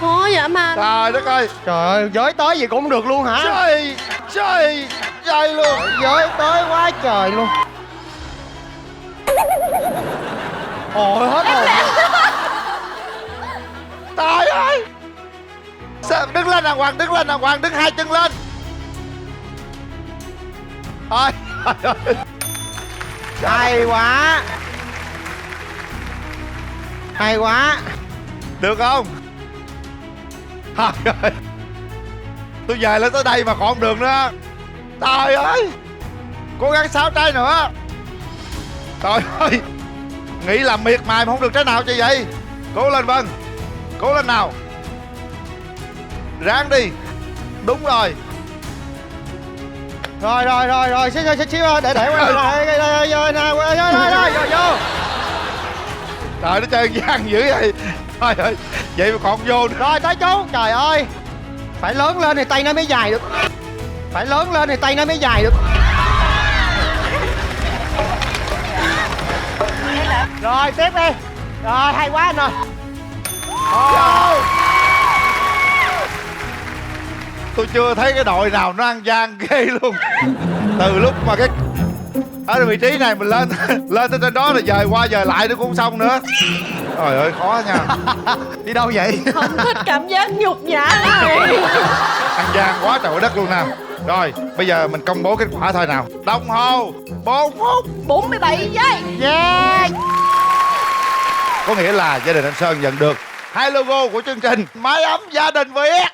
Khó vậy mà. Trời đất ơi. Trời ơi, giới tới gì cũng được luôn hả? Chơi luôn. Giới tới quá trời luôn. Ôi, hết hồn. Trời ơi. Sao? Đứng lên đàng hoàng, đứng 2 chân lên. Ôi. Hay quá. Được không? Trời ơi. Tôi về lên tới đây mà còn không được nữa. Trời ơi. Cố gắng 6 trái nữa. Trời ơi. Nghĩ làm miệt mài mà không được trái nào chứ vậy. Cố lên Vân. Cố lên nào. Ráng đi. Đúng rồi. Rồi, xíu để qua rồi, vô. Trời, nó chơi gian dữ vậy. Trời ơi. Vậy mà còn vô nữa. Rồi, tới chú. Trời ơi. Phải lớn lên thì tay nó mới dài được. Rồi, tiếp đi. Rồi, hay quá anh ơi. Tôi chưa thấy cái đội nào nó ăn gian ghê luôn. Từ lúc mà cái ở vị trí này mình lên tới trên đó rồi dời qua dời lại nó cũng không xong nữa. Trời ơi khó nha. Đi đâu vậy? Không thích cảm giác nhục nhã này. Ăn gian quá trời đất luôn nè. Rồi bây giờ mình công bố kết quả thôi nào. Đồng hồ 4 phút 47 giây. Yeah. Có nghĩa là gia đình anh Sơn nhận được 2 logo của chương trình Mái ấm gia đình Việt.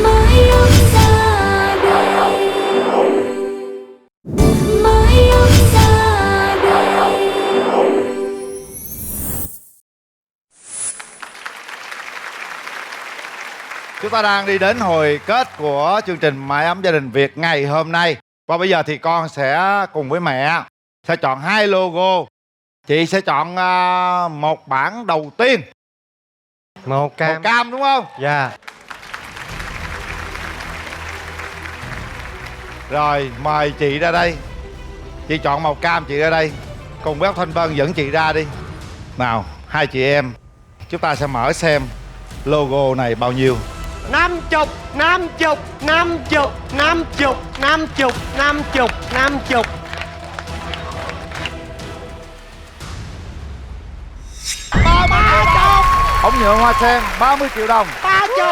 Mới ông ra đời, mới ông ra đời. chúng ta đang đi đến hồi kết của chương trình Mái ấm gia đình Việt ngày hôm nay. Và bây giờ thì con sẽ cùng với mẹ sẽ chọn 2 logo. Chị sẽ chọn một bảng đầu tiên. Màu cam. Màu cam đúng không? Dạ. Rồi mời chị ra đây. Chị chọn màu cam, chị ra đây. Cùng với Ốc Thanh Vân dẫn chị ra đi. Nào, hai chị em, chúng ta sẽ mở xem logo này bao nhiêu. 50, 50, 50, 50, 50, 50, 50. Ống nhựa hoa sen 30 triệu đồng. 30.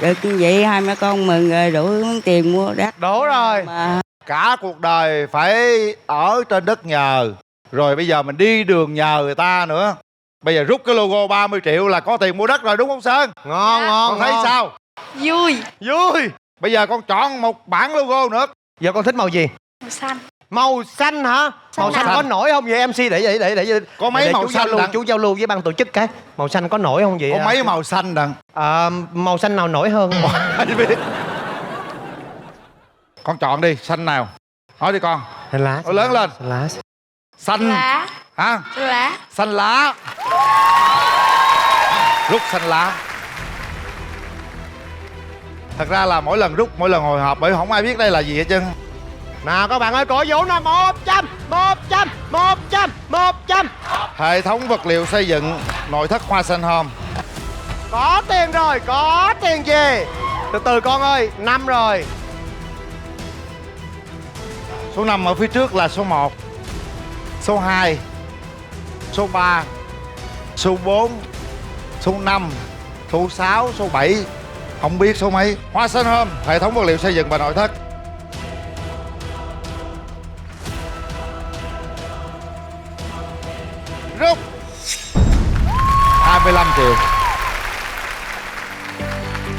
Được như vậy hai mẹ con mừng rồi, đủ món tiền mua đất. Đủ rồi. Mà Cả cuộc đời phải ở trên đất nhờ, rồi bây giờ mình đi đường nhờ người ta nữa. Bây giờ rút cái logo 30 triệu là có tiền mua đất rồi đúng không Sơn? Ngon, ngon. Con thấy ngon. sao? Vui. Vui. Bây giờ con chọn một bảng logo nữa. Giờ con thích màu gì? Màu xanh. Màu xanh hả? Màu xanh có nổi không vậy MC? Để Có mấy để màu chú xanh giao lưu, đặng? chú giao lưu với ban tổ chức cái. Màu xanh có nổi không vậy? Có mấy màu xanh đặng? Màu xanh nào nổi hơn? Con chọn đi, xanh nào? Nói đi con. Xanh lá. Nói lớn lên. Xanh lá. Xanh. Lá. Hả? Lá. Xanh lá. Rút xanh lá. Thật ra là mỗi lần rút, mỗi lần hồi hộp, bởi không ai biết đây là gì hết trơn. Nào các bạn ơi, cổ vũ nào. 100, 100, 100, 100. Hệ thống vật liệu xây dựng nội thất Hoa Xanh Home. Có tiền rồi, có tiền gì? Từ từ con ơi, 5 rồi. Số 5 ở phía trước là số 1, số 2, số 3, số 4, số 5, số 6, số 7. Không biết số mấy. Hoa Xanh Home, hệ thống vật liệu xây dựng và nội thất. Rút 25 triệu.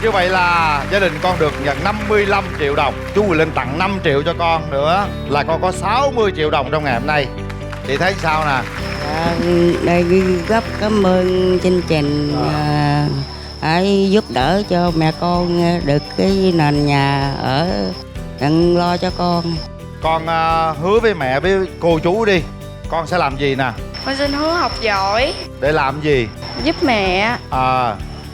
Như vậy là gia đình con được nhận 55 triệu đồng. Chú Quỳ Linh tặng 5 triệu cho con nữa, là con có 60 triệu đồng trong ngày hôm nay. Chị thấy sao nè? đây gấp cảm ơn chương trình hãy giúp đỡ cho mẹ con được cái nền nhà ở, đừng lo cho con. Con hứa với mẹ với cô chú đi, con sẽ làm gì nè? Con xin hứa học giỏi. Để làm gì? Giúp mẹ.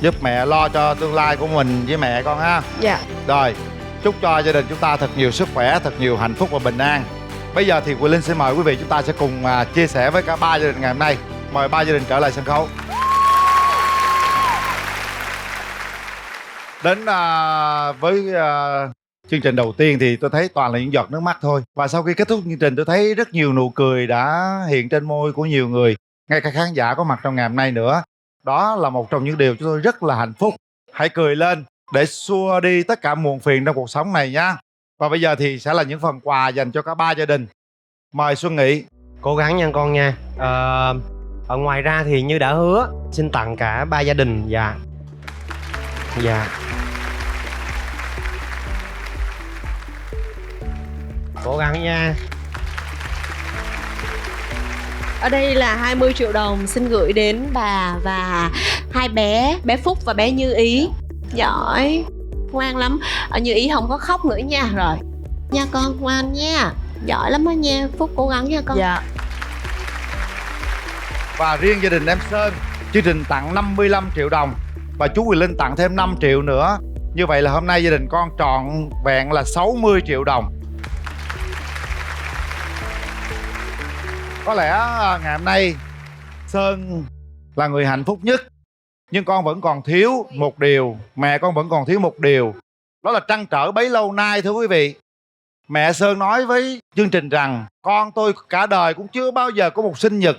Giúp mẹ lo cho tương lai của mình với mẹ con ha. Dạ. Rồi, chúc cho gia đình chúng ta thật nhiều sức khỏe, thật nhiều hạnh phúc và bình an. Bây giờ thì Quỳ Linh sẽ mời quý vị chúng ta sẽ cùng chia sẻ với cả 3 gia đình ngày hôm nay. Mời 3 gia đình trở lại sân khấu. Đến với chương trình đầu tiên thì tôi thấy toàn là những giọt nước mắt thôi. Và sau khi kết thúc chương trình tôi thấy rất nhiều nụ cười đã hiện trên môi của nhiều người, ngay cả khán giả có mặt trong ngày hôm nay nữa. Đó là một trong những điều chúng tôi rất là hạnh phúc. Hãy cười lên để xua đi tất cả muộn phiền trong cuộc sống này nha. Và bây giờ thì sẽ là những phần quà dành cho cả 3 gia đình. Mời Xuân Nghị. Cố gắng nha con nha. Ở ngoài ra thì như đã hứa, xin tặng cả 3 gia đình. Dạ. Dạ. Cố gắng nha. Ở đây là 20 triệu đồng xin gửi đến bà và hai bé, bé Phúc và bé Như Ý. Giỏi, ngoan lắm. Như Ý không có khóc nữa nha. Rồi nha con, ngoan nha. Giỏi lắm đó nha. Phúc cố gắng nha con. Dạ. Và riêng gia đình em Sơn, chương trình tặng 55 triệu đồng và chú Quỳ Linh tặng thêm 5 triệu nữa. Như vậy là hôm nay gia đình con trọn vẹn là 60 triệu đồng. Có lẽ ngày hôm nay Sơn là người hạnh phúc nhất, nhưng con vẫn còn thiếu một điều, mẹ con vẫn còn thiếu một điều. Đó là trăn trở bấy lâu nay thưa quý vị. Mẹ Sơn nói với chương trình rằng con tôi cả đời cũng chưa bao giờ có một sinh nhật,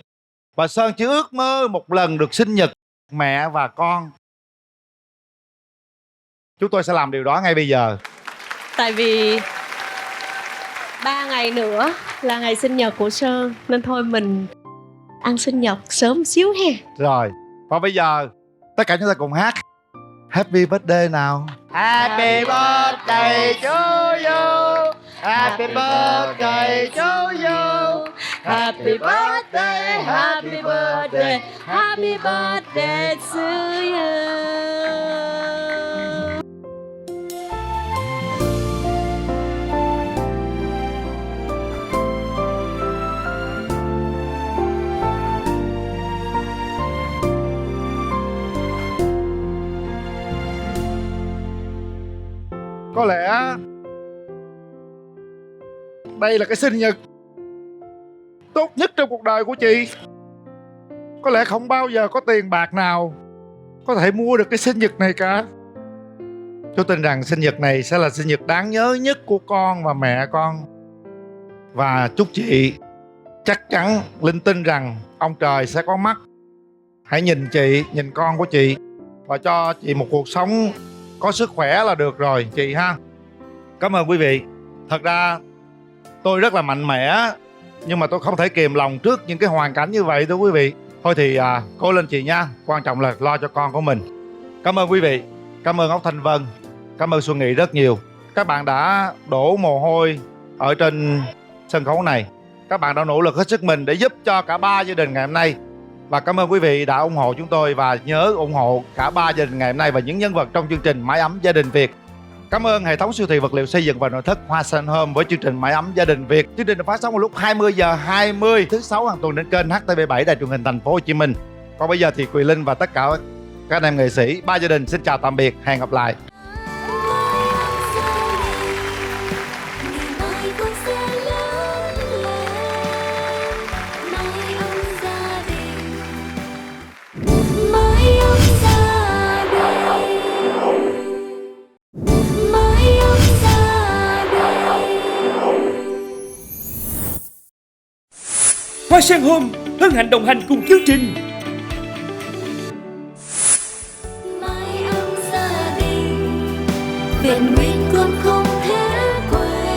và Sơn chỉ ước mơ một lần được sinh nhật mẹ và con. Chúng tôi sẽ làm điều đó ngay bây giờ. Tại vì 3 ngày nữa là ngày sinh nhật của Sơn, nên thôi mình ăn sinh nhật sớm xíu ha. Rồi, và bây giờ tất cả chúng ta cùng hát Happy Birthday nào. Happy birthday to you. Happy birthday to you. Happy birthday, happy birthday, happy birthday to you. Có lẽ đây là cái sinh nhật tốt nhất trong cuộc đời của chị. Có lẽ không bao giờ có tiền bạc nào có thể mua được cái sinh nhật này cả. Tôi tin rằng sinh nhật này sẽ là sinh nhật đáng nhớ nhất của con và mẹ con. Và chúc chị, chắc chắn Linh tin rằng ông trời sẽ có mắt. Hãy nhìn chị, nhìn con của chị và cho chị một cuộc sống có sức khỏe là được rồi chị ha. Cảm ơn quý vị. Thật ra tôi rất là mạnh mẽ, nhưng mà tôi không thể kìm lòng trước những cái hoàn cảnh như vậy thưa quý vị. Thôi thì cố lên chị nha. Quan trọng là lo cho con của mình. Cảm ơn quý vị. Cảm ơn Ốc Thanh Vân. Cảm ơn Xuân Nghị rất nhiều. Các bạn đã đổ mồ hôi ở trên sân khấu này. Các bạn đã nỗ lực hết sức mình để giúp cho cả 3 gia đình ngày hôm nay. Và cảm ơn quý vị đã ủng hộ chúng tôi. Và nhớ ủng hộ cả 3 gia đình ngày hôm nay và những nhân vật trong chương trình Mái Ấm Gia Đình Việt. Cảm ơn hệ thống siêu thị vật liệu xây dựng và nội thất Hoa Sen Home với chương trình Mái Ấm Gia Đình Việt. Chương trình được phát sóng vào lúc 20 giờ 20 thứ 6 hàng tuần trên kênh HTV7 Đài Truyền hình Thành phố Hồ Chí Minh. Còn bây giờ thì Quỳ Linh và tất cả các anh em nghệ sĩ 3 gia đình xin chào tạm biệt, hẹn gặp lại. Hoa Sen Home hân hạnh đồng hành cùng chương trình. Mái ấm gia đình, vẹn nguyên con không thể quên.